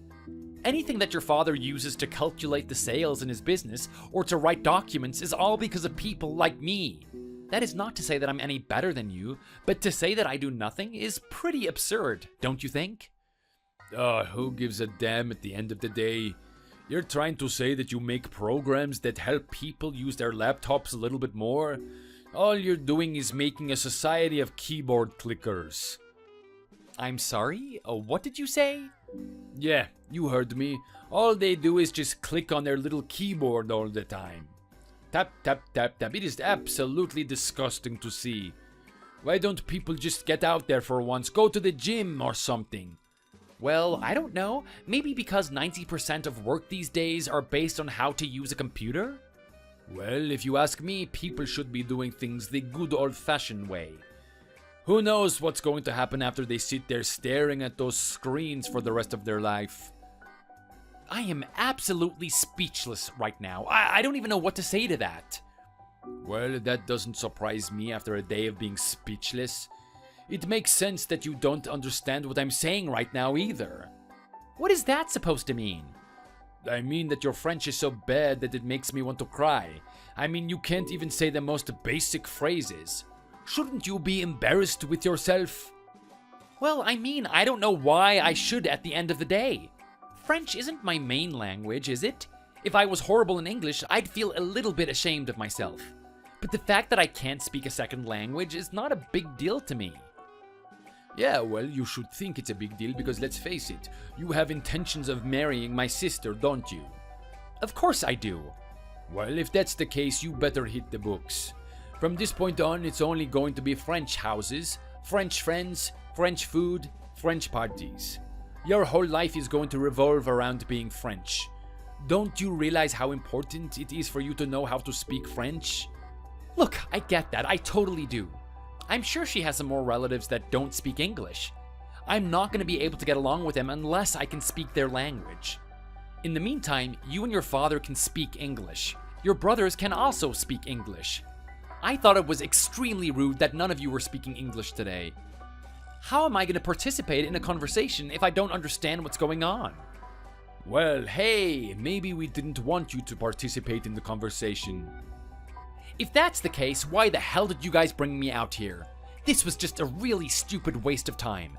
S1: Anything that your father uses to calculate the sales in his business or to write documents is all because of people like me. That is not to say that I'm any better than you, but to say that I do nothing is pretty absurd, don't you think?
S3: Who gives a damn at the end of the day? You're trying to say that you make programs that help people use their laptops a little bit more? All you're doing is making a society of keyboard clickers.
S1: I'm sorry? What did you say?
S3: Yeah, you heard me. All they do is just click on their little keyboard all the time. Tap, tap, tap, tap. It is absolutely disgusting to see. Why don't people just get out there for once? Go to the gym or something.
S1: Well, I don't know. Maybe because 90% of work these days are based on how to use a computer?
S3: Well, if you ask me, people should be doing things the good old-fashioned way. Who knows what's going to happen after they sit there staring at those screens for the rest of their life?
S1: I am absolutely speechless right now. I don't even know what to say to that.
S3: Well, that doesn't surprise me after a day of being speechless. It makes sense that you don't understand what I'm saying right now either.
S1: What is that supposed to mean?
S3: I mean that your French is so bad that it makes me want to cry. I mean, you can't even say the most basic phrases. Shouldn't you be embarrassed with yourself?
S1: Well, I mean, I don't know why I should at the end of the day. French isn't my main language, is it? If I was horrible in English, I'd feel a little bit ashamed of myself. But the fact that I can't speak a second language is not a big deal to me.
S3: Yeah, well, you should think it's a big deal because let's face it, you have intentions of marrying my sister, don't you?
S1: Of course I do.
S3: Well, if that's the case, you better hit the books. From this point on, it's only going to be French houses, French friends, French food, French parties. Your whole life is going to revolve around being French. Don't you realize how important it is for you to know how to speak French?
S1: Look, I get that. I totally do. I'm sure she has some more relatives that don't speak English. I'm not going to be able to get along with them unless I can speak their language. In the meantime, you and your father can speak English. Your brothers can also speak English. I thought it was extremely rude that none of you were speaking English today. How am I going to participate in a conversation if I don't understand what's going on?
S3: Well, hey, maybe we didn't want you to participate in the conversation.
S1: If that's the case, why the hell did you guys bring me out here? This was just a really stupid waste of time.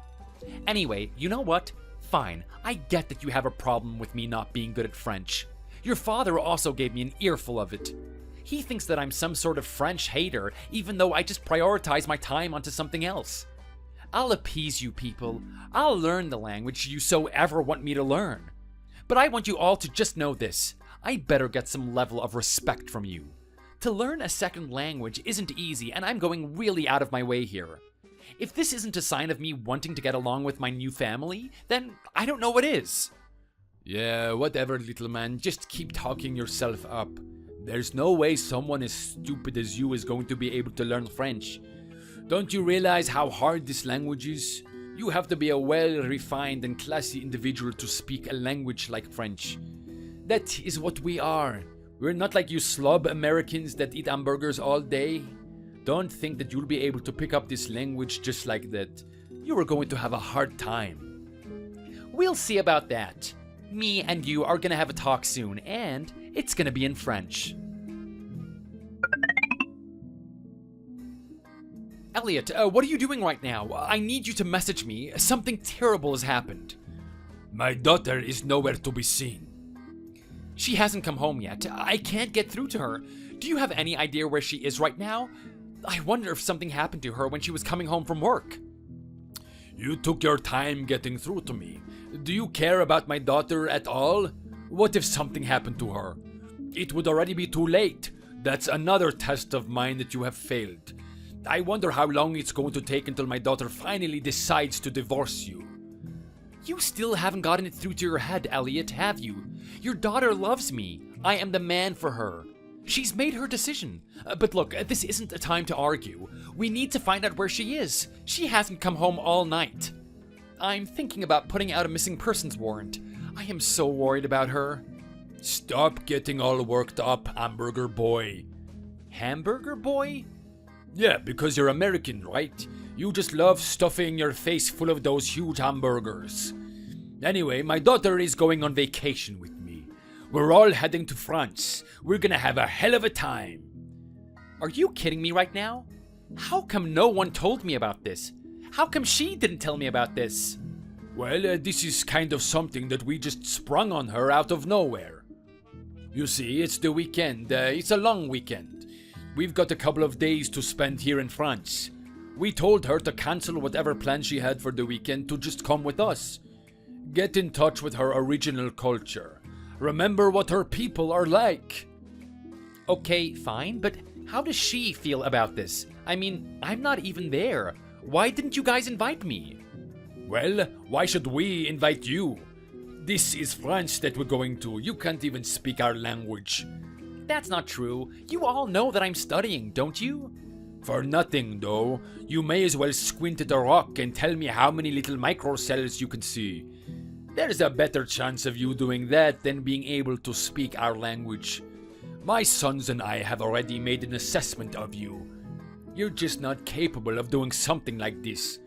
S1: Anyway, you know what? Fine, I get that you have a problem with me not being good at French. Your father also gave me an earful of it. He thinks that I'm some sort of French hater, even though I just prioritize my time onto something else. I'll appease you people. I'll learn the language you so ever want me to learn. But I want you all to just know this. I better get some level of respect from you. To learn a second language isn't easy, and I'm going really out of my way here. If this isn't a sign of me wanting to get along with my new family, then I don't know what is.
S3: Yeah, whatever, little man. Just keep talking yourself up. There's no way someone as stupid as you is going to be able to learn French. Don't you realize how hard this language is? You have to be a well-refined and classy individual to speak a language like French. That is what we are. We're not like you slob Americans that eat hamburgers all day. Don't think that you'll be able to pick up this language just like that. You are going to have a hard time.
S1: We'll see about that. Me and you are gonna have a talk soon, and it's gonna be in French. Elliot, what are you doing right now? I need you to message me. Something terrible has happened.
S3: My daughter is nowhere to be seen.
S1: She hasn't come home yet. I can't get through to her. Do you have any idea where she is right now? I wonder if something happened to her when she was coming home from work.
S3: You took your time getting through to me. Do you care about my daughter at all? What if something happened to her? It would already be too late. That's another test of mine that you have failed. I wonder how long it's going to take until my daughter finally decides to divorce you.
S1: You still haven't gotten it through to your head, Elliot, have you? Your daughter loves me. I am the man for her. She's made her decision. But look, this isn't a time to argue. We need to find out where she is. She hasn't come home all night. I'm thinking about putting out a missing persons warrant. I am so worried about her.
S3: Stop getting all worked up, hamburger boy.
S1: Hamburger boy?
S3: Yeah, because you're American, right? You just love stuffing your face full of those huge hamburgers. Anyway, my daughter is going on vacation with me. We're all heading to France. We're gonna have a hell of a time.
S1: Are you kidding me right now? How come no one told me about this? How come she didn't tell me about this?
S3: Well, this is kind of something that we just sprung on her out of nowhere. You see, it's the weekend. It's a long weekend. We've got a couple of days to spend here in France. We told her to cancel whatever plan she had for the weekend to just come with us. Get in touch with her original culture. Remember what her people are like.
S1: Okay, fine, but how does she feel about this? I mean, I'm not even there. Why didn't you guys invite me?
S3: Well, why should we invite you? This is France that we're going to. You can't even speak our language.
S1: That's not true. You all know that I'm studying, don't you?
S3: For nothing, though. You may as well squint at a rock and tell me how many little microcells you can see. There's a better chance of you doing that than being able to speak our language. My sons and I have already made an assessment of you. You're just not capable of doing something like this.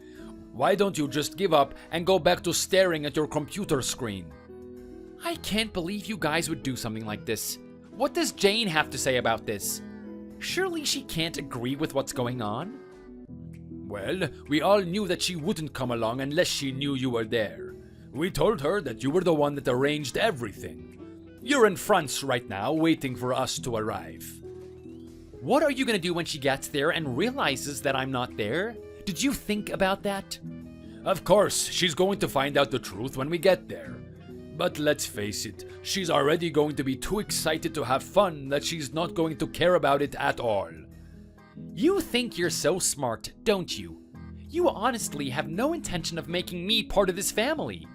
S3: Why don't you just give up and go back to staring at your computer screen?
S1: I can't believe you guys would do something like this. What does Jane have to say about this? Surely she can't agree with what's going on?
S3: Well, we all knew that she wouldn't come along unless she knew you were there. We told her that you were the one that arranged everything. You're in France right now, waiting for us to arrive.
S1: What are you gonna do when she gets there and realizes that I'm not there? Did you think about that?
S3: Of course, she's going to find out the truth when we get there. But let's face it, she's already going to be too excited to have fun that she's not going to care about it at all.
S1: You think you're so smart, don't you? You honestly have no intention of making me part of this family.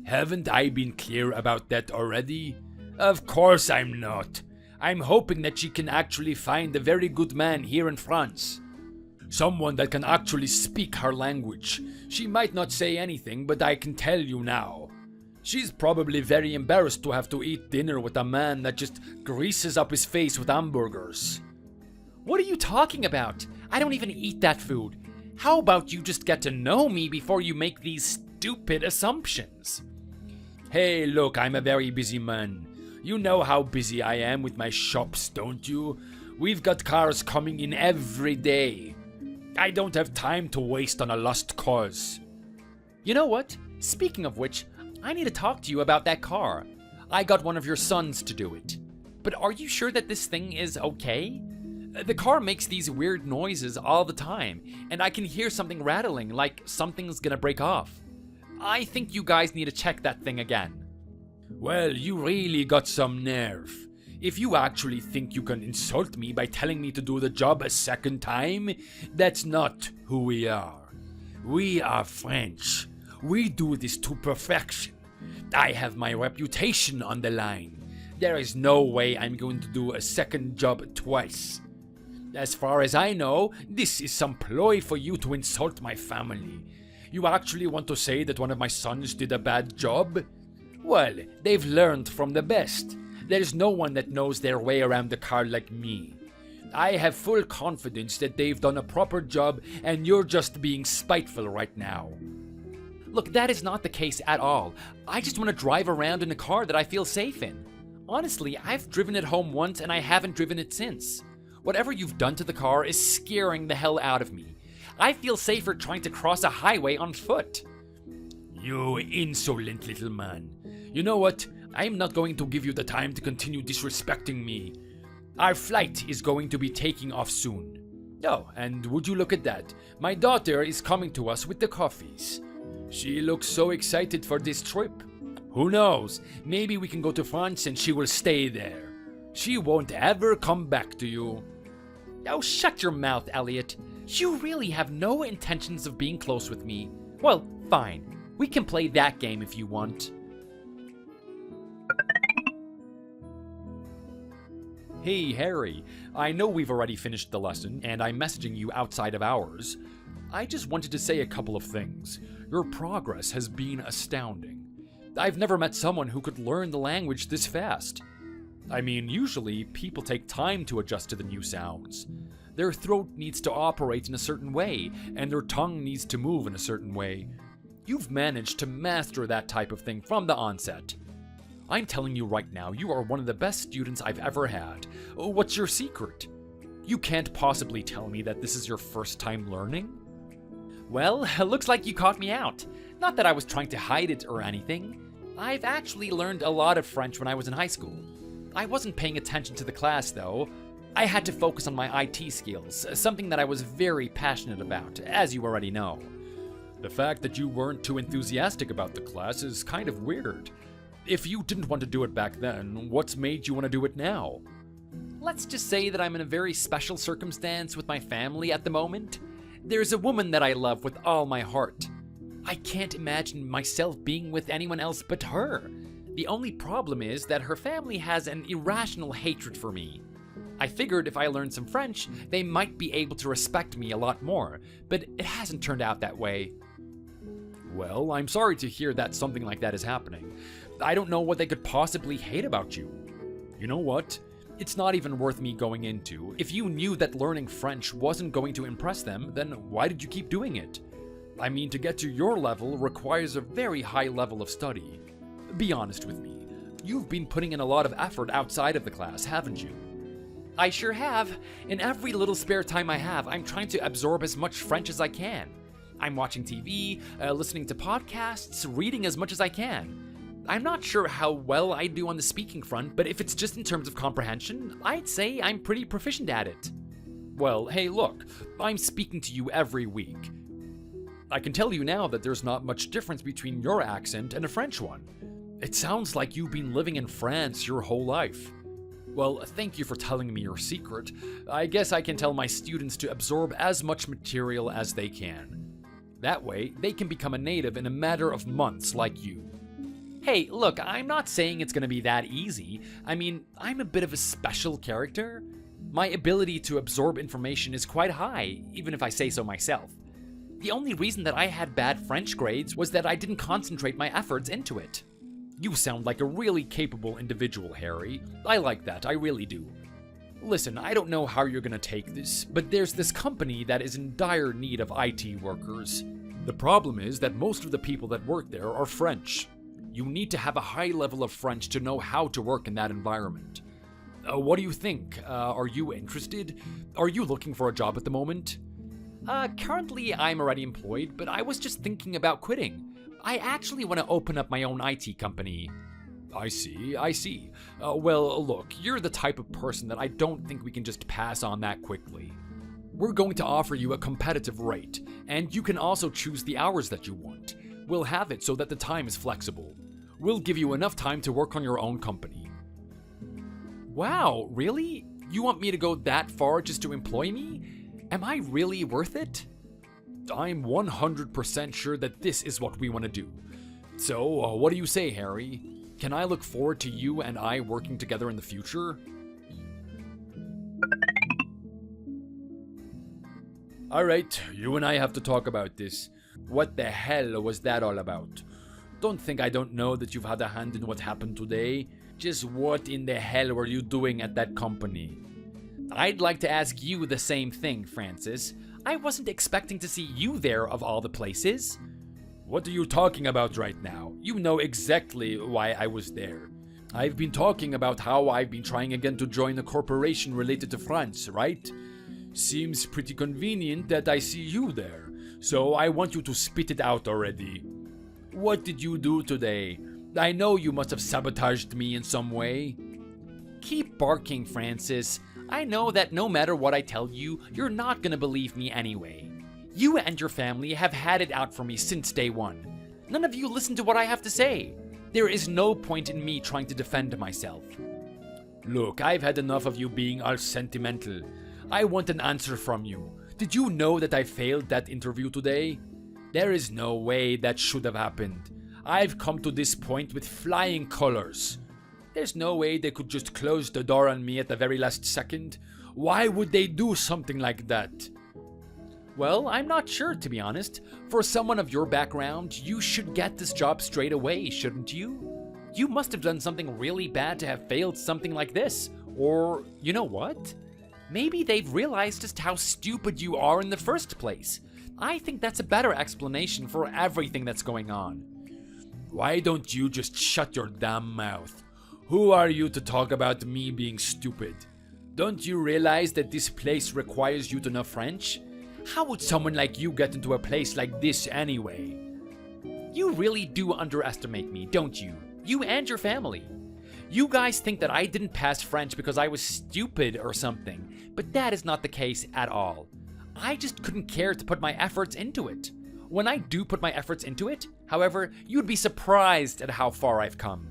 S3: Haven't I been clear about that already? Of course I'm not. I'm hoping that she can actually find a very good man here in France. Someone that can actually speak her language. She might not say anything, but I can tell you now. She's probably very embarrassed to have to eat dinner with a man that just greases up his face with hamburgers.
S1: What are you talking about? I don't even eat that food. How about you just get to know me before you make these stupid assumptions?
S3: Hey, look, I'm a very busy man. You know how busy I am with my shops, don't you? We've got cars coming in every day. I don't have time to waste on a lost cause.
S1: You know what? Speaking of which, I need to talk to you about that car. I got one of your sons to do it. But are you sure that this thing is okay? The car makes these weird noises all the time, and I can hear something rattling like something's gonna break off. I think you guys need to check that thing again.
S3: Well, you really got some nerve. If you actually think you can insult me by telling me to do the job a second time, that's not who we are. We are French. We do this to perfection. I have my reputation on the line. There is no way I'm going to do a second job twice. As far as I know, this is some ploy for you to insult my family. You actually want to say that one of my sons did a bad job? Well, they've learned from the best. There's no one that knows their way around the car like me. I have full confidence that they've done a proper job and you're just being spiteful right now.
S1: Look, that is not the case at all. I just want to drive around in a car that I feel safe in. Honestly, I've driven it home once and I haven't driven it since. Whatever you've done to the car is scaring the hell out of me. I feel safer trying to cross a highway on foot.
S3: You insolent little man. You know what? I'm not going to give you the time to continue disrespecting me. Our flight is going to be taking off soon. Oh, and would you look at that? My daughter is coming to us with the coffees. She looks so excited for this trip. Who knows? Maybe we can go to France and she will stay there. She won't ever come back to you.
S1: Oh, shut your mouth, Elliot. You really have no intentions of being close with me. Well, fine. We can play that game if you want. Hey, Harry. I know we've already finished the lesson, and I'm messaging you outside of hours. I just wanted to say a couple of things. Your progress has been astounding. I've never met someone who could learn the language this fast. I mean, usually people take time to adjust to the new sounds. Their throat needs to operate in a certain way, and their tongue needs to move in a certain way. You've managed to master that type of thing from the onset. I'm telling you right now, you are one of the best students I've ever had. What's your secret? You can't possibly tell me that this is your first time learning? Well, it looks like you caught me out. Not that I was trying to hide it or anything. I've actually learned a lot of French when I was in high school. I wasn't paying attention to the class, though. I had to focus on my IT skills, something that I was very passionate about, as you already know. The fact that you weren't too enthusiastic about the class is kind of weird. If you didn't want to do it back then, what's made you want to do it now? Let's just say that I'm in a very special circumstance with my family at the moment. There's a woman that I love with all my heart. I can't imagine myself being with anyone else but her. The only problem is that her family has an irrational hatred for me. I figured if I learned some French, they might be able to respect me a lot more, but it hasn't turned out that way. Well, I'm sorry to hear that something like that is happening. I don't know what they could possibly hate about you. You know what? It's not even worth me going into. If you knew that learning French wasn't going to impress them, then why did you keep doing it? I mean, to get to your level requires a very high level of study. Be honest with me. You've been putting in a lot of effort outside of the class, haven't you? I sure have. In every little spare time I have, I'm trying to absorb as much French as I can. I'm watching TV, listening to podcasts, reading as much as I can. I'm not sure how well I do on the speaking front, but if it's just in terms of comprehension, I'd say I'm pretty proficient at it. Well, hey, look, I'm speaking to you every week. I can tell you now that there's not much difference between your accent and a French one. It sounds like you've been living in France your whole life. Well, thank you for telling me your secret. I guess I can tell my students to absorb as much material as they can. That way, they can become a native in a matter of months like you. Hey, look, I'm not saying it's gonna be that easy. I mean, I'm a bit of a special character. My ability to absorb information is quite high, even if I say so myself. The only reason that I had bad French grades was that I didn't concentrate my efforts into it. You sound like a really capable individual, Harry. I like that, I really do. Listen, I don't know how you're gonna take this, but there's this company that is in dire need of IT workers. The problem is that most of the people that work there are French. You need to have a high level of French to know how to work in that environment. What do you think? Are you interested? Are you looking for a job at the moment? Currently I'm already employed, but I was just thinking about quitting. I actually want to open up my own IT company. I see. Well, look, you're the type of person that I don't think we can just pass on that quickly. We're going to offer you a competitive rate, and you can also choose the hours that you want. We'll have it so that the time is flexible.
S3: We'll give you enough time to work on your own company.
S1: Wow, really? You want me to go that far just to employ me? Am I really worth it?
S3: I'm 100% sure that this is what we want to do. So, what do you say, Harry? Can I look forward to you and I working together in the future? Alright, you and I have to talk about this. What the hell was that all about? Don't think I don't know that you've had a hand in what happened today. Just what in the hell were you doing at that company?
S1: I'd like to ask you the same thing, Francis. I wasn't expecting to see you there of all the places.
S3: What are you talking about right now? You know exactly why I was there. I've been talking about how I've been trying again to join a corporation related to France, right? Seems pretty convenient that I see you there, so I want you to spit it out already. What did you do today? I know you must have sabotaged me in some way.
S1: Keep barking, Francis. I know that no matter what I tell you, you're not gonna believe me anyway. You and your family have had it out for me since day one. None of you listen to what I have to say. There is no point in me trying to defend myself.
S3: Look, I've had enough of you being all sentimental. I want an answer from you. Did you know that I failed that interview today? There is no way that should have happened. I've come to this point with flying colors. There's no way they could just close the door on me at the very last second. Why would they do something like that?
S1: Well, I'm not sure, to be honest. For someone of your background, you should get this job straight away, shouldn't you? You must have done something really bad to have failed something like this. Or, you know what? Maybe they've realized just how stupid you are in the first place. I think that's a better explanation for everything that's going on.
S3: Why don't you just shut your damn mouth? Who are you to talk about me being stupid? Don't you realize that this place requires you to know French? How would someone like you get into a place like this anyway?
S1: You really do underestimate me, don't you? You and your family. You guys think that I didn't pass French because I was stupid or something, but that is not the case at all. I just couldn't care to put my efforts into it. When I do put my efforts into it, however, you'd be surprised at how far I've come.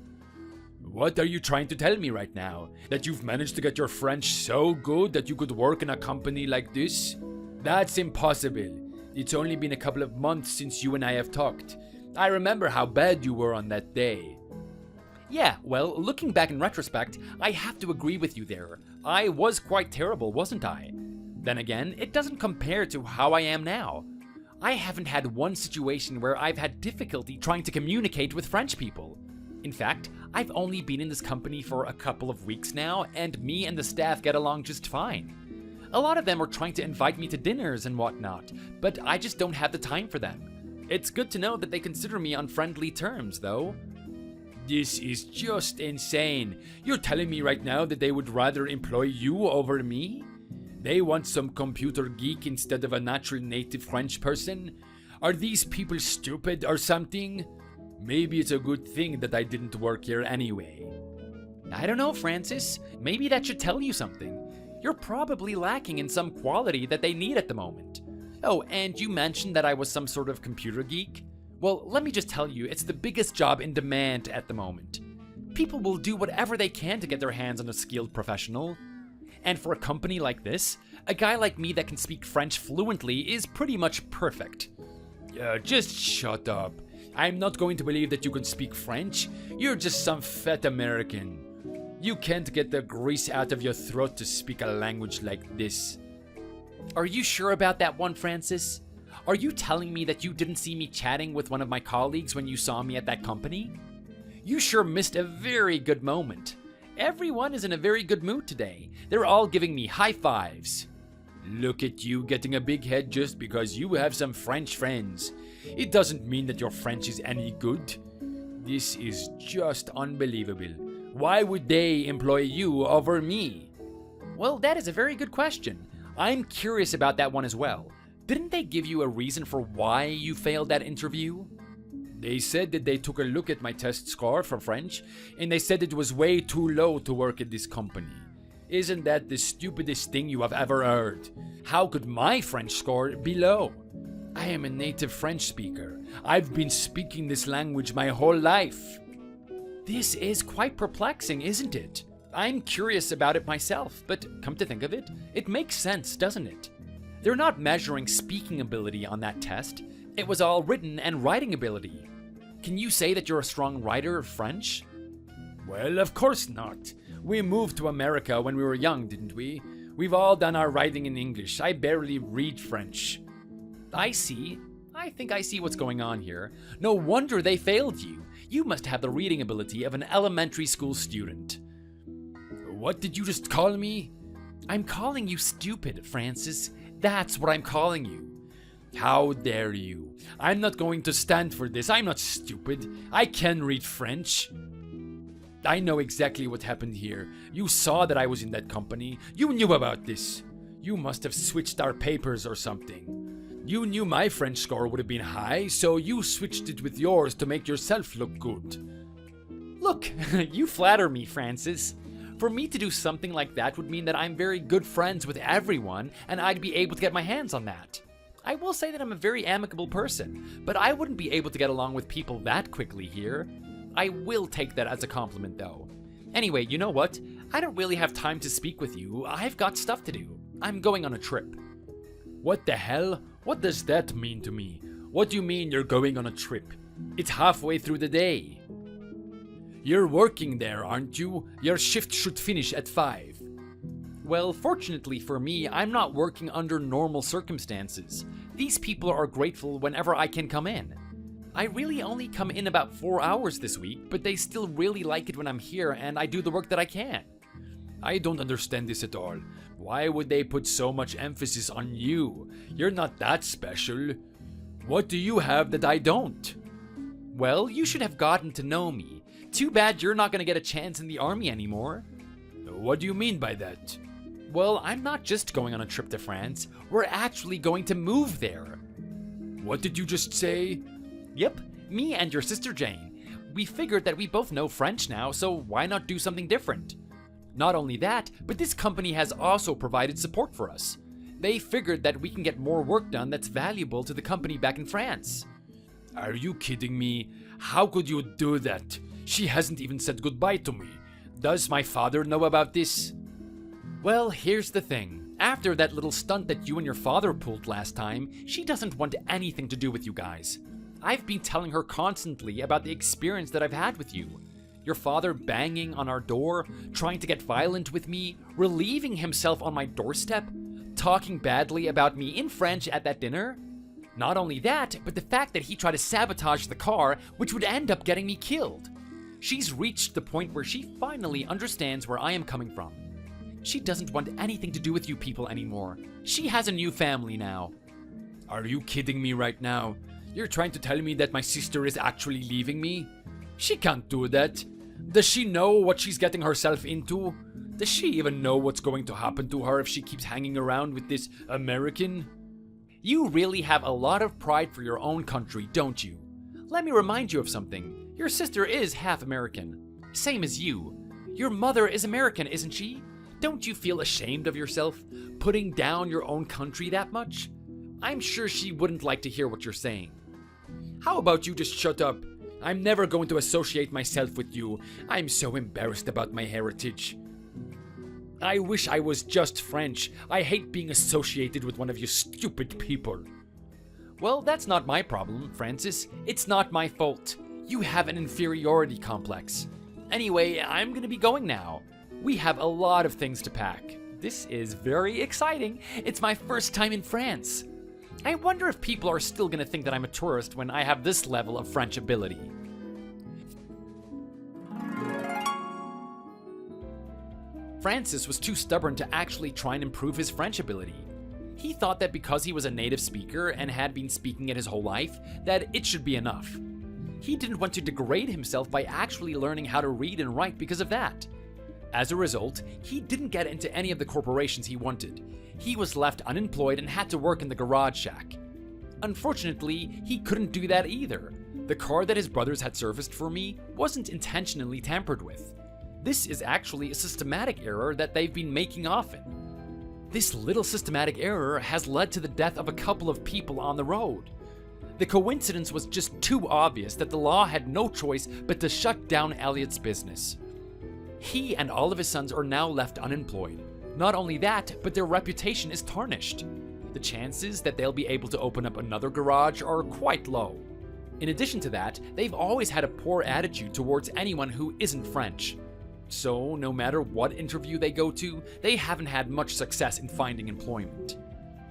S3: What are you trying to tell me right now? That you've managed to get your French so good that you could work in a company like this? That's impossible. It's only been a couple of months since you and I have talked. I remember how bad you were on that day.
S1: Yeah, well, looking back in retrospect, I have to agree with you there. I was quite terrible, wasn't I? Then again, it doesn't compare to how I am now. I haven't had one situation where I've had difficulty trying to communicate with French people. In fact, I've only been in this company for a couple of weeks now, and me and the staff get along just fine. A lot of them are trying to invite me to dinners and whatnot, but I just don't have the time for them. It's good to know that they consider me on friendly terms, though.
S3: This is just insane. You're telling me right now that they would rather employ you over me? They want some computer geek instead of a natural native French person? Are these people stupid or something? Maybe it's a good thing that I didn't work here anyway.
S1: I don't know, Francis. Maybe that should tell you something. You're probably lacking in some quality that they need at the moment. Oh, and you mentioned that I was some sort of computer geek. Well, let me just tell you, it's the biggest job in demand at the moment. People will do whatever they can to get their hands on a skilled professional. And for a company like this, a guy like me that can speak French fluently is pretty much perfect.
S3: Just shut up. I'm not going to believe that you can speak French. You're just some fat American. You can't get the grease out of your throat to speak a language like this.
S1: Are you sure about that one, Francis? Are you telling me that you didn't see me chatting with one of my colleagues when you saw me at that company? You sure missed a very good moment. Everyone is in a very good mood today. They're all giving me high fives.
S3: Look at you getting a big head just because you have some French friends. It doesn't mean that your French is any good. This is just unbelievable. Why would they employ you over me?
S1: Well, that is a very good question. I'm curious about that one as well. Didn't they give you a reason for why you failed that interview?
S3: They said that they took a look at my test score for French, and they said it was way too low to work at this company. Isn't that the stupidest thing you have ever heard? How could my French score be low? I am a native French speaker. I've been speaking this language my whole life. This is quite perplexing, isn't it? I'm curious about it myself, but come to think of it, it makes sense, doesn't it? They're not measuring speaking ability on that test. It was all written and writing ability. Can you say that you're a strong writer of French? Well, of course not. We moved to America when we were young, didn't we? We've all done our writing in English. I barely read French. I see. I think I see what's going on here. No wonder they failed you. You must have the reading ability of an elementary school student. What did you just call me? I'm calling you stupid, Francis. That's what I'm calling you. How dare you? I'm not going to stand for this. I'm not stupid. I can read French. I know exactly what happened here. You saw that I was in that company. You knew about this. You must have switched our papers or something. You knew my French score would have been high, so you switched it with yours to make yourself look good. Look, you flatter me, Francis. For me to do something like that would mean that I'm very good friends with everyone, and I'd be able to get my hands on that. I will say that I'm a very amicable person, but I wouldn't be able to get along with people that quickly here. I will take that as a compliment, though. Anyway, you know what? I don't really have time to speak with you. I've got stuff to do. I'm going on a trip. What the hell? What does that mean to me? What do you mean you're going on a trip? It's halfway through the day. You're working there, aren't you? Your shift should finish at 5. Well, fortunately for me, I'm not working under normal circumstances. These people are grateful whenever I can come in. I really only come in about 4 hours this week, but they still really like it when I'm here and I do the work that I can. I don't understand this at all. Why would they put so much emphasis on you? You're not that special. What do you have that I don't? Well, you should have gotten to know me. Too bad you're not going to get a chance in the army anymore. What do you mean by that? Well, I'm not just going on a trip to France. We're actually going to move there. What did you just say? Yep, me and your sister Jane. We figured that we both know French now, so why not do something different? Not only that, but this company has also provided support for us. They figured that we can get more work done that's valuable to the company back in France. Are you kidding me? How could you do that? She hasn't even said goodbye to me. Does my father know about this? Well, here's the thing. After that little stunt that you and your father pulled last time, she doesn't want anything to do with you guys. I've been telling her constantly about the experience that I've had with you. Your father banging on our door, trying to get violent with me, relieving himself on my doorstep, talking badly about me in French at that dinner. Not only that, but the fact that he tried to sabotage the car, which would end up getting me killed. She's reached the point where she finally understands where I am coming from. She doesn't want anything to do with you people anymore. She has a new family now. Are you kidding me right now? You're trying to tell me that my sister is actually leaving me? She can't do that. Does she know what she's getting herself into? Does she even know what's going to happen to her if she keeps hanging around with this American? You really have a lot of pride for your own country, don't you? Let me remind you of something. Your sister is half American. Same as you. Your mother is American, isn't she? Don't you feel ashamed of yourself, putting down your own country that much? I'm sure she wouldn't like to hear what you're saying. How about you just shut up? I'm never going to associate myself with you. I'm so embarrassed about my heritage. I wish I was just French. I hate being associated with one of you stupid people. Well, that's not my problem, Francis. It's not my fault. You have an inferiority complex. Anyway, I'm gonna be going now. We have a lot of things to pack. This is very exciting. It's my first time in France. I wonder if people are still gonna think that I'm a tourist when I have this level of French ability. Francis was too stubborn to actually try and improve his French ability. He thought that because he was a native speaker and had been speaking it his whole life, that it should be enough. He didn't want to degrade himself by actually learning how to read and write because of that. As a result, he didn't get into any of the corporations he wanted. He was left unemployed and had to work in the garage shack. Unfortunately, he couldn't do that either. The car that his brothers had serviced for me wasn't intentionally tampered with. This is actually a systematic error that they've been making often. This little systematic error has led to the death of a couple of people on the road.
S1: The coincidence was just too obvious that the law had no choice but to shut down Elliot's business. He and all of his sons are now left unemployed. Not only that, but their reputation is tarnished. The chances that they'll be able to open up another garage are quite low. In addition to that, they've always had a poor attitude towards anyone who isn't French. So, no matter what interview they go to, they haven't had much success in finding employment.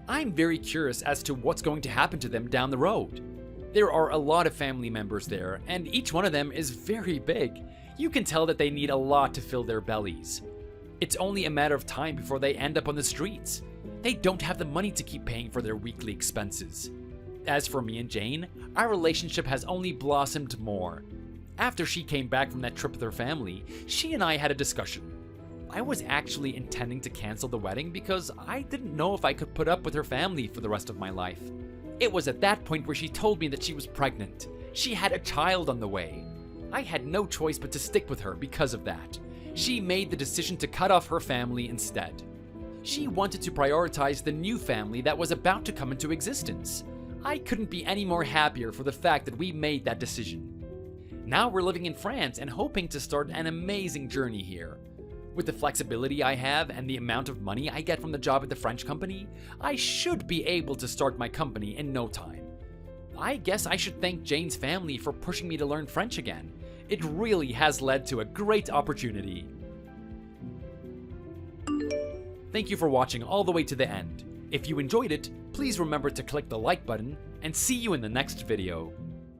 S1: I'm very curious as to what's going to happen to them down the road. There are a lot of family members there, and each one of them is very big. You can tell that they need a lot to fill their bellies. It's only a matter of time before they end up on the streets. They don't have the money to keep paying for their weekly expenses. As for me and Jane, our relationship has only blossomed more. After she came back from that trip with her family, she and I had a discussion. I was actually intending to cancel the wedding because I didn't know if I could put up with her family for the rest of my life. It was at that point where she told me that she was pregnant. She had a child on the way. I had no choice but to stick with her because of that. She made the decision to cut off her family instead. She wanted to prioritize the new family that was about to come into existence. I couldn't be any more happier for the fact that we made that decision. Now we're living in France and hoping to start an amazing journey here. With the flexibility I have and the amount of money I get from the job at the French company, I should be able to start my company in no time. I guess I should thank Jane's family for pushing me to learn French again. It really has led to a great opportunity. Thank you for watching all the way to the end. If you enjoyed it, please remember to click the like button, and see you in the next video.